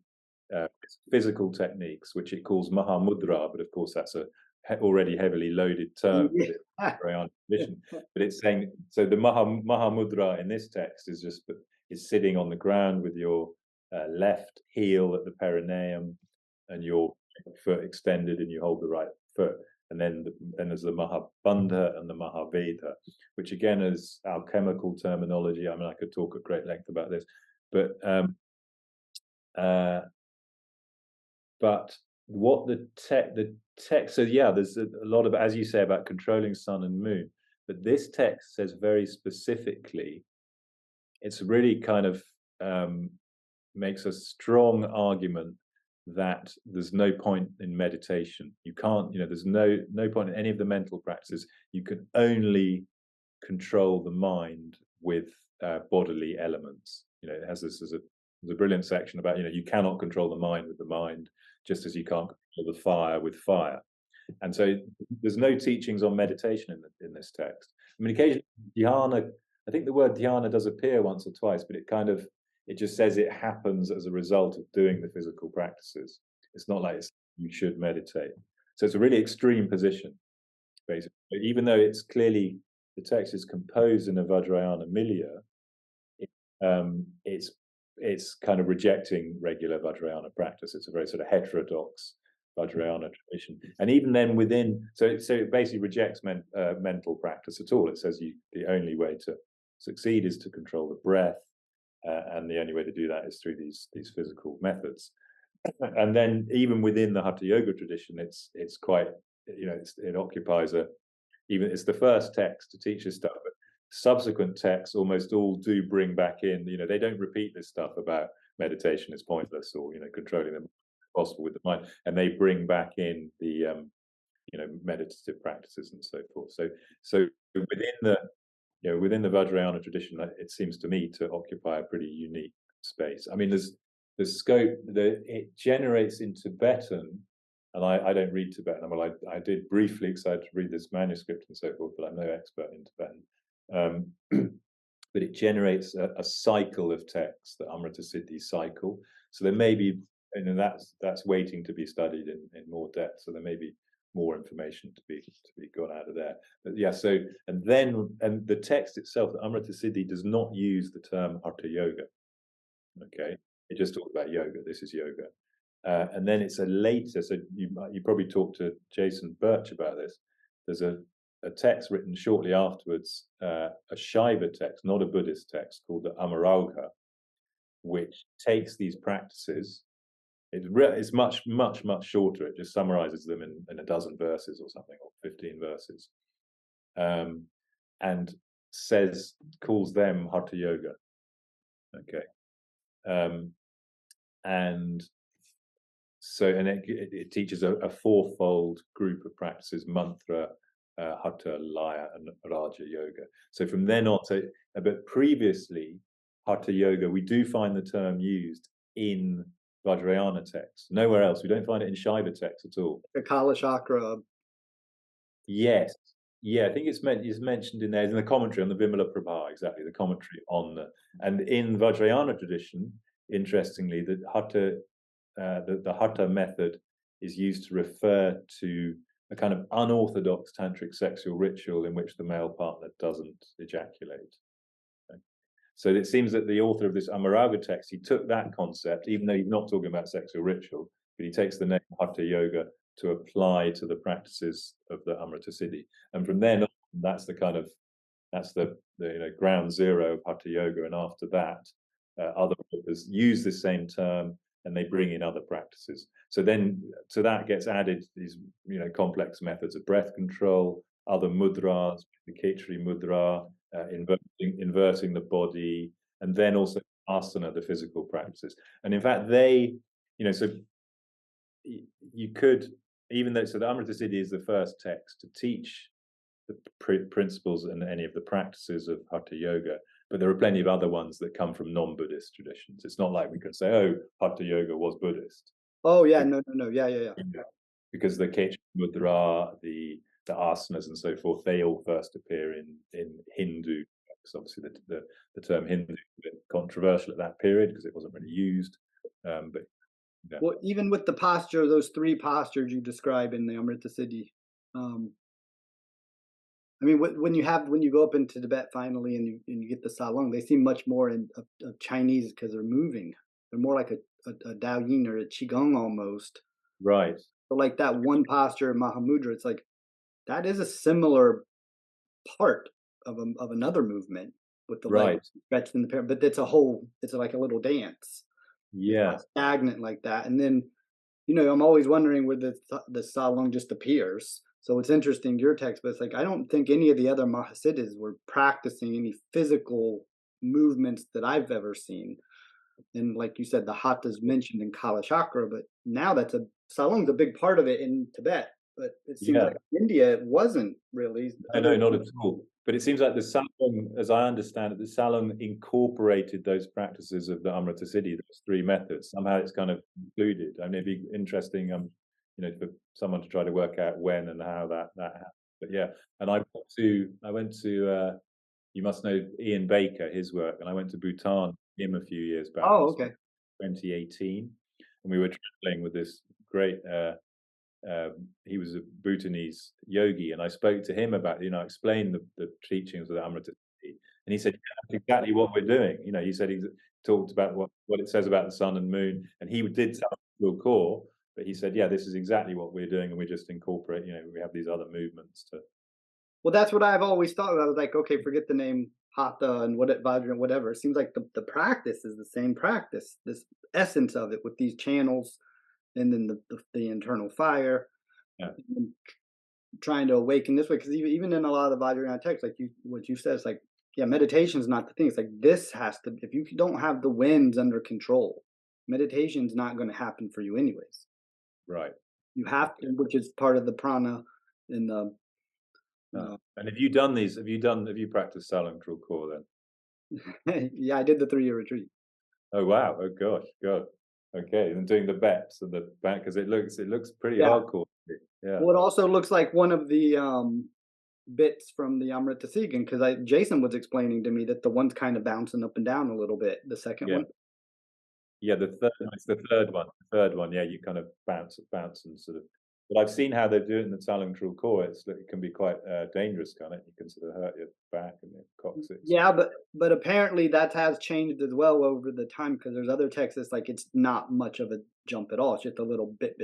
physical techniques, which it calls Mahamudra, but of course that's a already heavily loaded term for tradition. But it's saying, so the Mahamudra in this text is sitting on the ground with your left heel at the perineum and your foot extended, and you hold the right foot. And then there's the Mahabandha and the Mahaveda, which again is alchemical terminology. I mean, I could talk at great length about this, but what the text, so yeah, there's a lot of, as you say, about controlling sun and moon, but this text says very specifically, it's really kind of makes a strong argument that there's no point in meditation. You can't, there's no point in any of the mental practices. You can only control the mind with bodily elements. It has this as a brilliant section about, you cannot control the mind with the mind, just as you can't control the fire with fire. And so there's no teachings on meditation in this text. I mean, occasionally dhyana, I think the word dhyana does appear once or twice, but it just says it happens as a result of doing the physical practices. It's not like you should meditate. So it's a really extreme position, basically. Even though it's clearly, the text is composed in a Vajrayana milieu, it's kind of rejecting regular Vajrayana practice. It's a very sort of heterodox Vajrayana tradition, and even then so it basically rejects mental practice at all. It says the only way to succeed is to control the breath, and the only way to do that is through these physical methods. And then even within the Hatha Yoga tradition, it's quite, it occupies it's the first text to teach this stuff, but subsequent texts almost all do bring back in, they don't repeat this stuff about meditation is pointless, or controlling them possible with the mind, and they bring back in the meditative practices and so forth. So within the Vajrayana tradition, it seems to me to occupy a pretty unique space. I mean, there's scope that it generates in Tibetan, and I don't read Tibetan. Well, I did briefly, because I had to read this manuscript and so forth, but I'm no expert in Tibetan. But it generates a cycle of texts, the Amrita Siddhi cycle. So there may be, and that's waiting to be studied in more depth. So there may be more information to be got out of there. But yeah, so and the text itself, the Amrita Siddhi, does not use the term Hatha Yoga. Okay, it just talks about yoga. This is yoga. And then it's a later, so you probably talked to Jason Birch about this. There's a text written shortly afterwards, a Shaiva text, not a Buddhist text, called the Amarauga, which takes these practices. It's much, much, much shorter. It just summarizes them in a dozen verses or something, or 15 verses, and calls them Hatha Yoga. Okay. And so, and it teaches a fourfold group of practices: mantra, Hatha, Laya, and Raja Yoga. So from then on, but previously, Hatha Yoga, we do find the term used in Vajrayana texts. Nowhere else. We don't find it in Shaiva texts at all. The Kala Chakra. Yes. Yeah, I think it's mentioned in there, in the commentary on the Vimala Prabha, exactly, the commentary on and in Vajrayana tradition, interestingly, the Hatha method is used to refer to a kind of unorthodox tantric sexual ritual in which the male partner doesn't ejaculate. Okay. So it seems that the author of this Amarauga text, he took that concept, even though he's not talking about sexual ritual, but he takes the name Hatha Yoga to apply to the practices of the Amrita Siddhi. And from then on, that's the ground zero of Hatha Yoga. And after that, other authors use the same term, and they bring in other practices. So then to that gets added these complex methods of breath control, other mudras, the Khetri mudra, inverting the body, and then also asana, the physical practices. And in fact, so you could, even though, so the Amrita Siddhi is the first text to teach the principles and any of the practices of Hatha Yoga, but there are plenty of other ones that come from non-Buddhist traditions. It's not like we could say, oh, Hatha Yoga was Buddhist. Oh yeah, no, yeah. Because the Khetri mudra, the asanas and so forth, they all first appear in Hindu. Because obviously the term Hindu is a bit controversial at that period because it wasn't really used. But yeah. Well, even with the posture, those three postures you describe in the Amrita Siddhi, I mean, when you go up into Tibet finally and you get the Salong, they seem much more of Chinese because they're moving. They're more like a Dao Yin or a Qigong almost. Right. But like that one posture, Mahamudra, it's like that is a similar part of another movement with the legs stretched in the pair, but it's like a little dance. Yeah. It's not stagnant like that. And then, I'm always wondering where the Salong just appears. So it's interesting, your text, but it's like, I don't think any of the other Mahasiddhas were practicing any physical movements that I've ever seen. And like you said, the Hatha is mentioned in Kala Chakra, but now Salong's a big part of it in Tibet. But it seems Yeah. like in India it wasn't really. No, Other no, not at all. But it seems like the Salon, as I understand it, the Salon incorporated those practices of the Amrita Siddhi, those three methods. Somehow it's kind of included. I mean, it'd be interesting, for someone to try to work out when and how that happened. But yeah, and I went to you must know Ian Baker, his work, and I went to Bhutan with him a few years back. Oh, Must be okay. 2018, and we were traveling with this great he was a Bhutanese yogi, and I spoke to him about, explain the teachings of the Amrita, and he said, yeah, that's exactly what we're doing. He said he talked about what it says about the sun and moon, and he did tell core, but he said, yeah, this is exactly what we're doing, and we just incorporate, we have these other movements to. Well, that's what I've always thought. I was like, okay, forget the name Hatha and Vajra and whatever. It seems like the practice is the same practice, this essence of it with these channels and then the internal fire, Yeah. and trying to awaken this way. Because even in a lot of the Vajrayana texts, like what you said, it's like, yeah, meditation is not the thing. It's like this has to. If you don't have the winds under control, meditation's not going to happen for you anyways. Right. You have to, which is part of the prana in the. And have you done these? Have you practiced Salangtrul core then? Yeah, I did the 3-year retreat. Oh wow! Oh gosh, God. Okay, and doing the beps and the back because it looks pretty Yeah. hardcore. Yeah. Well, it also looks like one of the bits from the Amrita Sigan because Jason was explaining to me that the one's kind of bouncing up and down a little bit. The second Yeah. one. Yeah, it's the third one. The third one, yeah, you kind of bounce and sort of. But I've seen how they do it in the Salangtrul core. It can be quite dangerous, can't it? You can sort of hurt your back and your coccyx. Yeah, but apparently that has changed as well over the time because there's other texts that's like it's not much of a jump at all. It's just a little bit.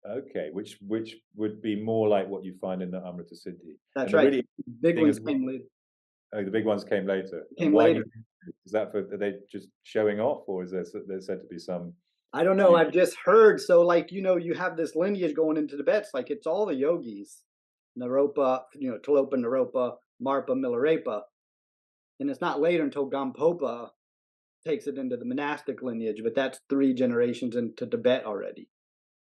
Okay, which would be more like what you find in the Amrita Siddhi. That's And the right. really Big thing ones is, came later. oh, the big ones came later. And Came why do later. you think, is that are they just showing off, or is there's said to be some? I don't know. I've just heard. So, like, you have this lineage going into Tibet. Like, it's all the yogis, Naropa, Tilopa, Naropa, Marpa, Milarepa. And it's not later until Gampopa takes it into the monastic lineage, but that's 3 generations into Tibet already.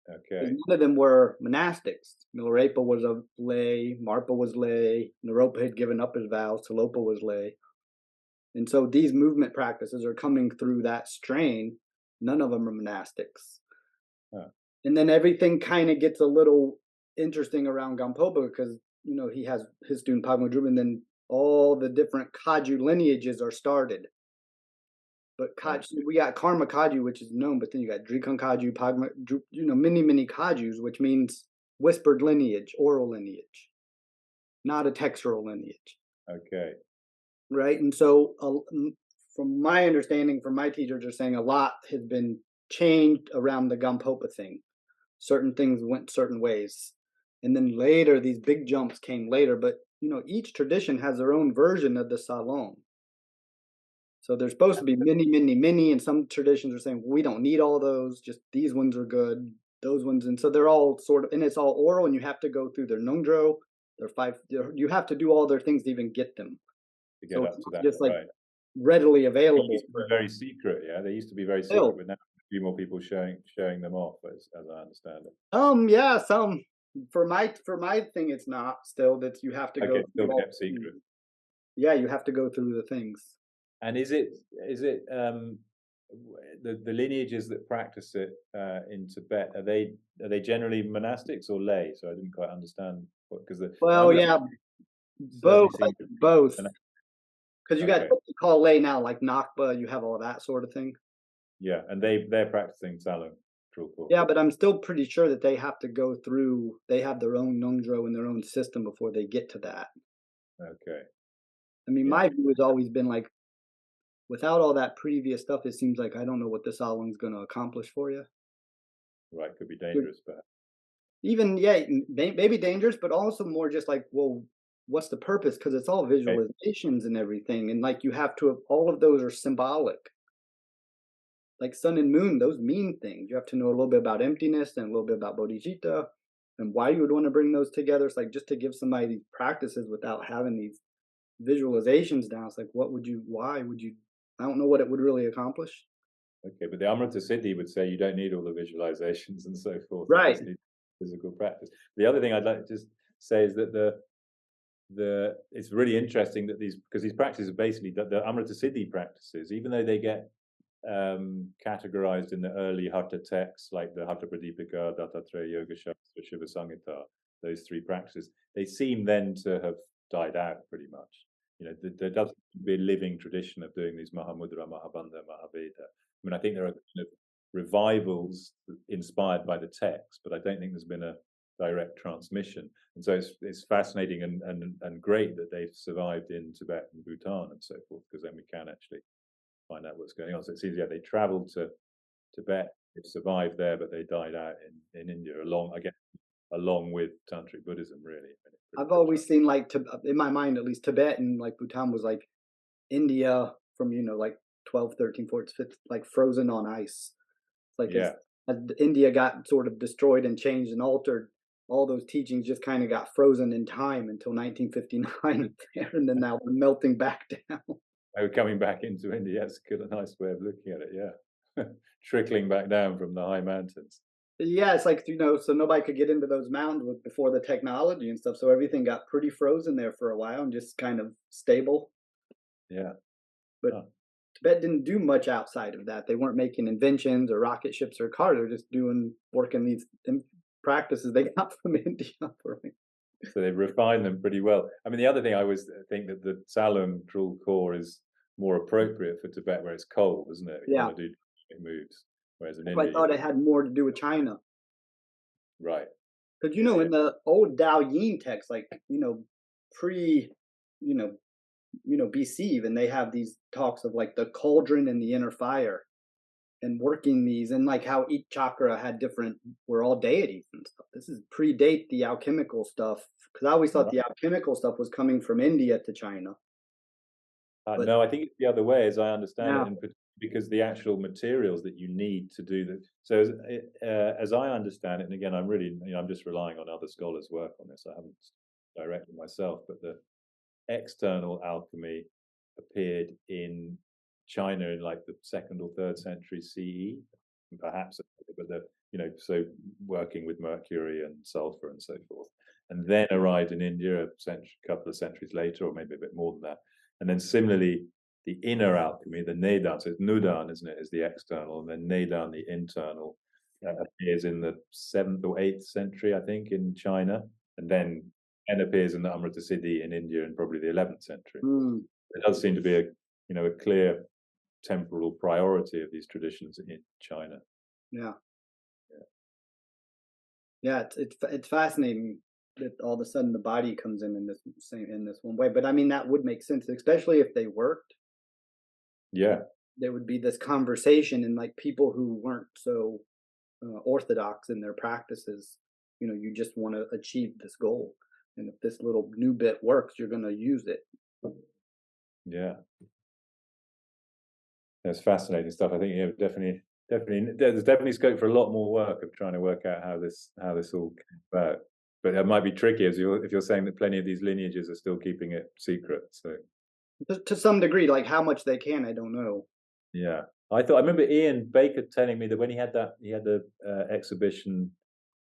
Okay. None of them were monastics. Milarepa was a lay, Marpa was lay, Naropa had given up his vows, Tilopa was lay. And so these movement practices are coming through that strain. None of them are monastics. Huh. And then everything kind of gets a little interesting around Gampopa because, he has his student Padma, and then all the different Kaju lineages are started. But we got Karma Kaju, which is known, but then you got Drikon Kaju, Padma, many Kajus, which means whispered lineage, oral lineage, not a textural lineage. Okay. Right. And so, from my understanding, from my teachers are saying a lot has been changed around the Gampopa thing. Certain things went certain ways. And then later, these big jumps came later. But, each tradition has their own version of the Salon. So there's supposed to be many, and some traditions are saying, we don't need all those, just these ones are good, those ones. And so they're all and it's all oral, and you have to go through their Nongdro, you have to do all their things to even get them. To get So up it's to that, just like right. readily They available. used to be very secret, yeah. They used to be very secret, but now a few more people showing them off, as I understand it. Yeah, some for my thing, it's not still that you have to go Okay, through still all kept secret. Yeah, you have to go through the things. And is it the lineages that practice it in Tibet, are they generally monastics or lay? So I didn't quite understand because Well, yeah, both, both. Because you got what you call lay now, like Nakba, you have all that sort of thing. Yeah, and they're practicing Salon. Yeah, but I'm still pretty sure that they have to go through. They have their own Nongdro and their own system before they get to that. Okay. I mean, my view has always been like, without all that previous stuff, it seems like I don't know what this Salon's going to accomplish for you. Right, could be dangerous, but even maybe dangerous, but also more just like, well, what's the purpose? Because it's all visualizations and everything, and like you have to have all of those are symbolic. Like sun and moon, those mean things. You have to know a little bit about emptiness and a little bit about bodhicitta and why you would want to bring those together. It's like just to give somebody these practices without having these visualizations down. It's like, why would you I don't know what it would really accomplish. Okay, but the Amrita Siddhi would say you don't need all the visualizations and so forth. You Right. just need physical practice. The other thing I'd like to just say is that it's really interesting that these practices are basically the Amrita Siddhi practices, even though they get categorized in the early Hatha texts like the Hatha Pradipika, Dattatreya Yoga Shastra, Shiva Samhita, those three practices, they seem then to have died out pretty much. There doesn't seem to be a living tradition of doing these Mahamudra, Mahabandha, Mahaveda. I mean, I think there are kind of revivals inspired by the text, but I don't think there's been a direct transmission. And so it's fascinating and great that they've survived in Tibet and Bhutan and so forth, because then we can actually find out what's going on. So it seems, yeah, they traveled to Tibet, they've survived there, but they died out in India along with Tantric Buddhism, really. I've always seen like in my mind at least Tibet and like Bhutan was like India from like 12, 13, 14, 15, like frozen on ice. Like Yeah. as India got sort of destroyed and changed and altered, all those teachings just kind of got frozen in time until 1959 and then now they're melting back down. Oh, coming back into India, that's a nice way of looking at it, yeah. Trickling back down from the high mountains. Yeah, it's like so nobody could get into those mountains before the technology and stuff. So everything got pretty frozen there for a while and just kind of stable. Yeah. But Oh. Tibet didn't do much outside of that. They weren't making inventions or rocket ships or cars. They're just working these practices they got from India. So they've refined them pretty well. I mean, the other thing I always think that the Salum Drul core is more appropriate for Tibet where it's cold, isn't it? You Yeah, want to do moves, whereas in I India, thought it had more to do with China. right? Because Yeah, in the old Dao Yin text, like pre, you know, BC, even they have these talks of like the cauldron and the inner fire, and working these, and like how each chakra had different. We're all deities and stuff. This is predate the alchemical stuff. Because I always thought right. the alchemical stuff was coming from India to China, but No, I think it's the other way, as I understand yeah, it, and because the actual materials that you need to do that. So as I understand it, and again, I'm just relying on other scholars' work on this. I haven't directed myself, but the external alchemy appeared in China in like the 2nd or 3rd century CE, and perhaps, but so working with mercury and sulfur and so forth, and then arrived in India a couple of centuries later, or maybe a bit more than that. And then similarly, the inner alchemy, the Nedan, so it's Nudan, isn't it, is the external, and then Nedan, the internal, appears in the 7th or 8th century, I think, in China, and then appears in the Amrita Siddhi in India in probably the 11th century. mm, There does seem to be a clear temporal priority of these traditions in China. yeah, yeah. It's fascinating that all of a sudden the body comes in this one way. But I mean that would make sense, especially if they worked. Yeah, There would be this conversation and like people who weren't so orthodox in their practices. You just want to achieve this goal, and if this little new bit works, you're going to use it. yeah. That's fascinating stuff. I think definitely, there's definitely scope for a lot more work of trying to work out how this all came about. But it might be tricky if you're saying that plenty of these lineages are still keeping it secret. So To some degree, like how much they can, I don't know. yeah, I remember Ian Baker telling me that when he had the exhibition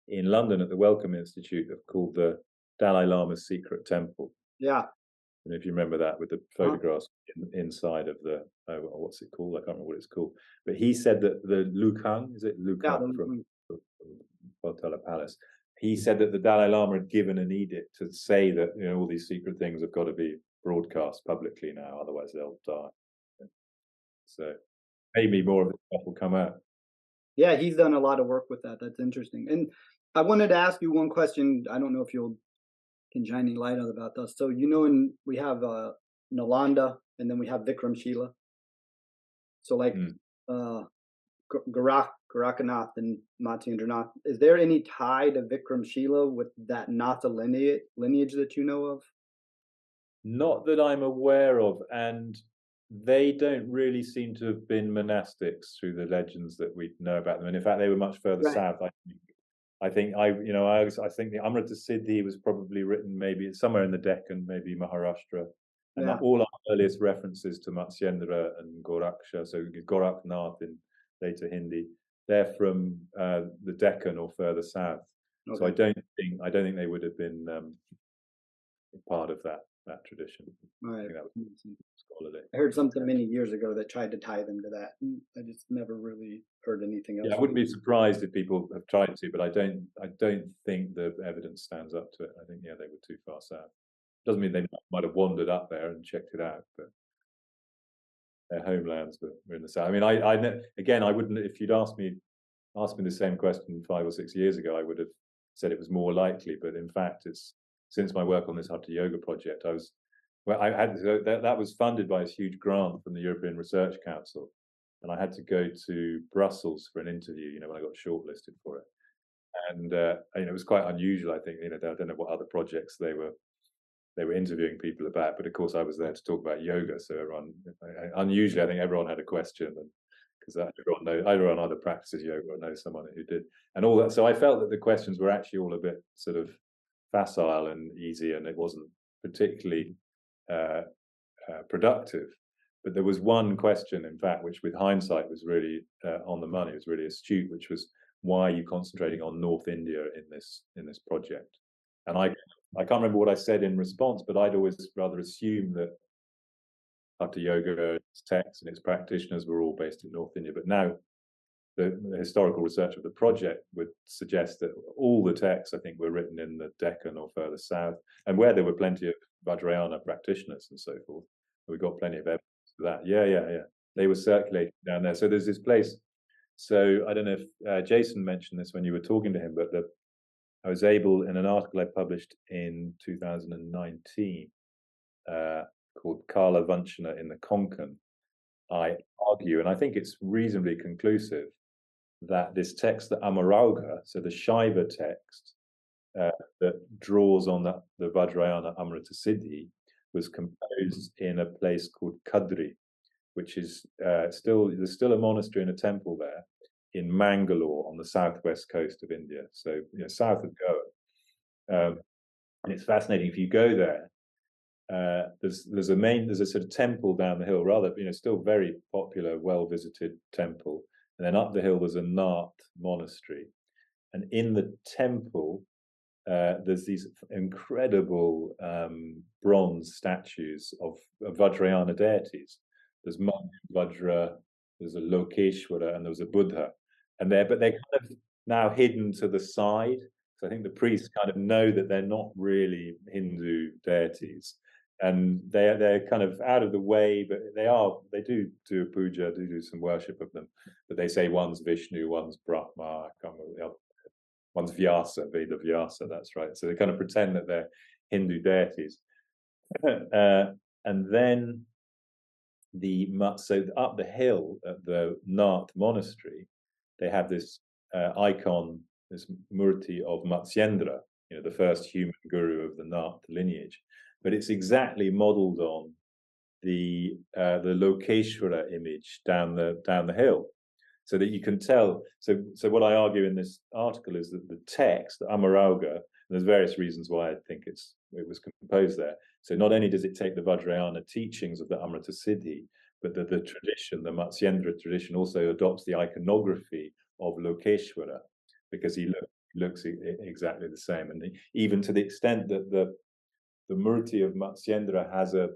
in London at the Wellcome Institute called the Dalai Lama's Secret Temple. Yeah. And if you remember that with the Huh? photographs inside of the what's it called? I can't remember what it's called. But he said that the Lukang, is it Yeah. Lukang from Potala Palace? He said that the Dalai Lama had given an edict to say that all these secret things have got to be broadcast publicly now, otherwise they'll die. So maybe more of this stuff will come out. Yeah, he's done a lot of work with that. That's interesting. And I wanted to ask you one question. I don't know if you'll can shine any light on about this. So and we have Nalanda, and then we have Vikramshila. So like Mm. uh Gorakanath and Matsyendranath, is there any tie to Vikramshila with that Natha lineage that you know of? Not that I'm aware of, and they don't really seem to have been monastics through the legends that we know about them. And in fact, they were much further Right. south. I think I think the Amrita Siddhi was probably written maybe somewhere in the Deccan, maybe Maharashtra, And Yeah. all our earliest references to Matsyendra and Goraksha, so Goraknath in later Hindi, they're from the Deccan or further south. Okay. So I don't think they would have been part of that tradition. Right. I think that was scholarly. I heard something many years ago that tried to tie them to that. I just never really heard anything else. Yeah, I wouldn't be surprised if people have tried to, but I don't think the evidence stands up to it. I think they were too far south. Doesn't mean they might have wandered up there and checked it out, but their homelands were in the south. I mean, I wouldn't, if you'd asked me the same question 5 or 6 years ago, I would have said it was more likely. But in fact, it's since my work on this Hatha Yoga project, that was funded by this huge grant from the European Research Council, and I had to go to Brussels for an interview. When I got shortlisted for it, and it was quite unusual. I think I don't know what other projects they were interviewing people about, but of course I was there to talk about yoga. So unusually, I think everyone had a question, and because everyone either practices yoga or knows someone who did, and all that. So I felt that the questions were actually all a bit sort of facile and easy, and it wasn't particularly productive. But there was one question, in fact, which with hindsight was really on the money. It was really astute, which was, why are you concentrating on North India in this project? And I can't remember what I said in response, but I'd always rather assume that Hatha Yoga, its texts and its practitioners were all based in North India. But now the historical research of the project would suggest that all the texts, I think, were written in the Deccan or further south, and where there were plenty of Vajrayana practitioners and so forth. We got plenty of evidence for that. Yeah. They were circulating down there. So there's this place. So I don't know if Jason mentioned this when you were talking to him, but I was able, in an article I published in 2019 called Kala Vanchana in the Konkan, I argue, and I think it's reasonably conclusive, that this text, the Amarauga, so the Shaiva text that draws on the Vajrayana Amrita Siddhi, was composed in a place called Kadri, which is there's still a monastery and a temple there in Mangalore on the southwest coast of India, so south of Goa. And it's fascinating. If you go there, there's a sort of temple down the hill, rather still very popular, well visited temple, and then up the hill there's a Nath monastery, and in the temple there's these incredible bronze statues of Vajrayana deities. There's Vajra, there's a Lokeshwara, and there's a Buddha, but they're kind of now hidden to the side. So I think the priests kind of know that they're not really Hindu deities, and they're kind of out of the way, but they do a puja, do some worship of them. But they say one's Vishnu, one's Brahma, I can't remember the other. One's Vyasa, Veda Vyasa, that's right. So they kind of pretend that they're Hindu deities. And then so up the hill at the Nath monastery, they have this icon, this murti of Matsyendra, the first human guru of the Nath lineage. But it's exactly modeled on the Lokeshwara image down the hill, so that you can tell. So what I argue in this article is that the text, the Amarauga, there's various reasons why I think it was composed there. So not only does it take the Vajrayana teachings of the Amrita Siddhi, but the tradition, the Matsyendra tradition, also adopts the iconography of Lokeshwara, because he looks exactly the same. And even to the extent that the murti of Matsyendra has a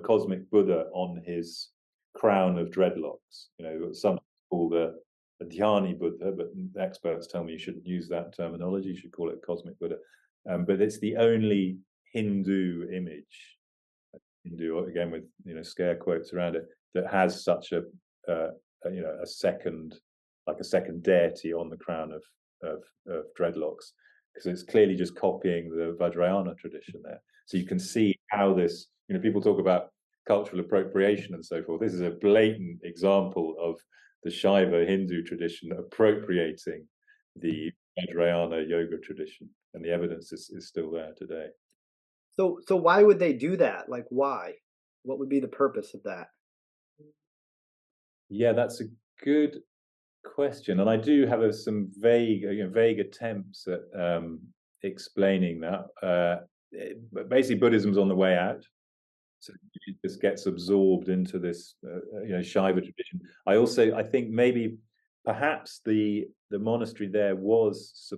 cosmic Buddha on his crown of dreadlocks. Some call the Dhyani Buddha, but experts tell me you shouldn't use that terminology. You should call it cosmic Buddha. But it's the only Hindu image, Hindu again with scare quotes around it, that has such a second deity on the crown of dreadlocks, because it's clearly just copying the Vajrayana tradition there. So you can see how this, people talk about cultural appropriation and so forth. This is a blatant example of the Shaiva Hindu tradition appropriating the Vajrayana yoga tradition, and the evidence is still there today. So why would they do that? Like, why? What would be the purpose of that? Yeah, that's a good question, and I do have some vague attempts at explaining that. Basically, Buddhism's on the way out, So it just gets absorbed into this, Shaiva tradition. I think maybe perhaps the monastery there was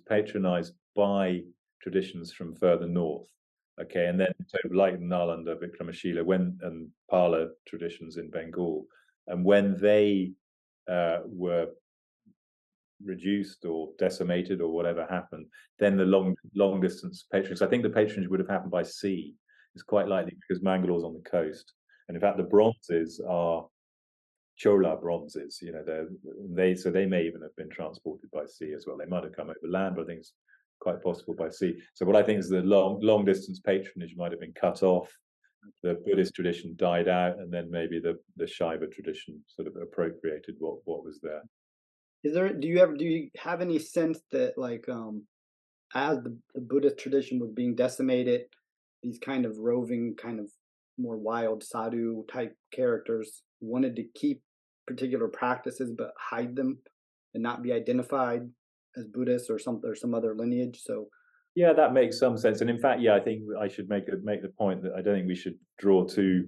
patronized by traditions from further north. Okay, and then so like Nalanda, Vikramashila, and Pala traditions in Bengal, and when they were reduced or decimated or whatever happened, then the long distance patronage. I think the patronage would have happened by sea. It's quite likely because Mangalore's on the coast, and in fact the bronzes are Chola bronzes. They may even have been transported by sea as well. They might have come over land, but I think it's quite possible by sea. So what I think is the long distance patronage might have been cut off. The Buddhist tradition died out, and then maybe the Shaiva tradition sort of appropriated what was there. Do you have any sense that like as the Buddhist tradition was being decimated, these kind of roving, kind of more wild sadhu type characters wanted to keep particular practices but hide them and not be identified as Buddhists or some other lineage. So yeah, that makes some sense. And in fact, yeah, I think I should make the point that I don't think we should draw too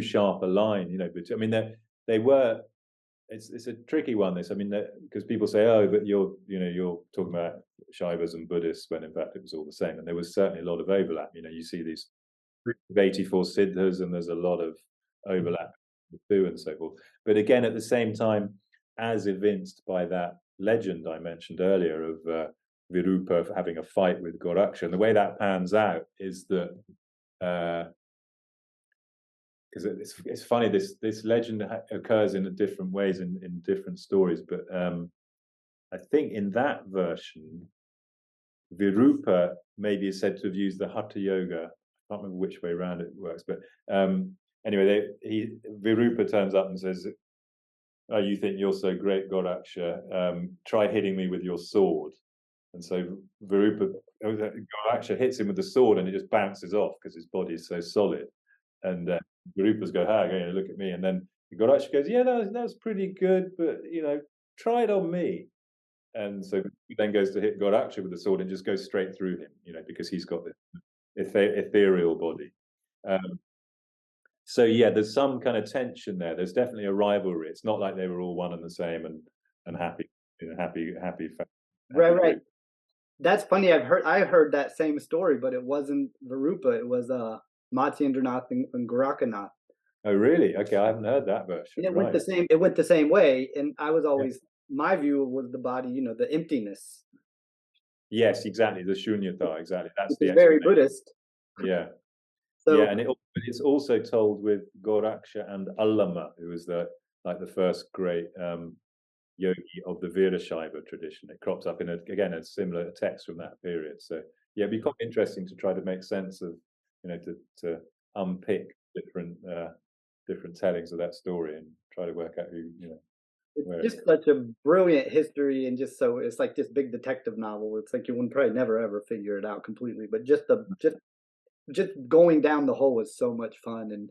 sharp a line. But I mean, they were. It's a tricky one. This, I mean, because people say, "Oh, but you're talking about Shaivas and Buddhists," when in fact it was all the same. And there was certainly a lot of overlap. You see these 84 siddhas, and there's a lot of overlap with two and so forth. But again, at the same time, as evinced by that legend I mentioned earlier of Virupa having a fight with Goraksha, and the way that pans out is that because it's funny, this legend occurs in different ways in different stories, but I think in that version, Virupa maybe is said to have used the Hatha Yoga. I can't remember which way around it works, but anyway, Virupa turns up and says, "Oh, you think you're so great, Goraksha? Try hitting me with your sword." And so Goraksha hits him with the sword, and it just bounces off because his body is so solid. And Virupas go, "Hi, look at me." And then Goraksha goes, "Yeah, that was pretty good, but try it on me." And so he then goes to hit Goraksha with the sword and just goes straight through him, because he's got this ethereal body. So yeah, there's some kind of tension there. There's definitely a rivalry. It's not like they were all one and the same and happy, happy. right. That's funny. I heard that same story, but it wasn't Virupa. It was Matsyendranath and Gorakanath. Oh, really? Okay, I haven't heard that version. And it went Right. the same. It went the same way, and I was Yeah. always my view was the body, the emptiness, Yes, exactly. The shunyata, exactly. That's which the is very explanation. Buddhist. Yeah. So Yeah, and it's also told with Goraksha and Allama, who was the first great yogi of the Virashaiva tradition. It crops up in a similar text from that period. So yeah, it'd be quite interesting to try to make sense of, to unpick different tellings of that story and try to work out who, where it's it. just such a brilliant history, and it's like this big detective novel. It's like you would probably never ever figure it out completely, but just going down the hole is so much fun, and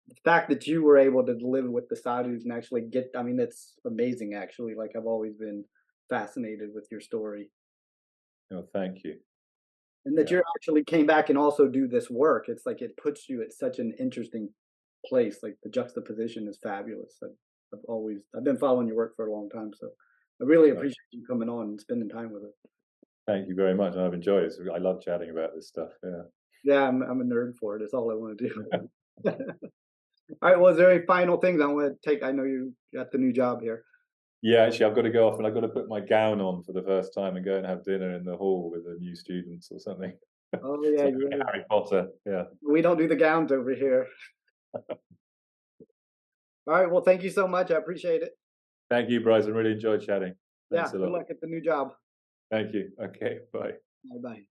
the fact that you were able to live with the sadhus and actually I mean, it's amazing actually. Like I've always been fascinated with your story. Oh, thank you. And that Yeah. you actually came back and also do this work. It's like it puts you at such an interesting place. Like the juxtaposition is fabulous. I've been following your work for a long time, so I really Right. appreciate you coming on and spending time with us. Thank you very much. I've enjoyed it. I love chatting about this stuff. Yeah. Yeah, I'm a nerd for it. It's all I want to do. All right. Well, is there any final things I want to take? I know you got the new job here. Yeah, actually, I've got to go off and I've got to put my gown on for the first time and go and have dinner in the hall with the new students or something. Oh yeah, So yeah. Harry Potter. Yeah. We don't do the gowns over here. All right. Well, thank you so much. I appreciate it. Thank you, Bryce. I really enjoyed chatting. Yeah. Thanks a Good lot. luck at the new job. Thank you. Okay. Bye. Bye bye.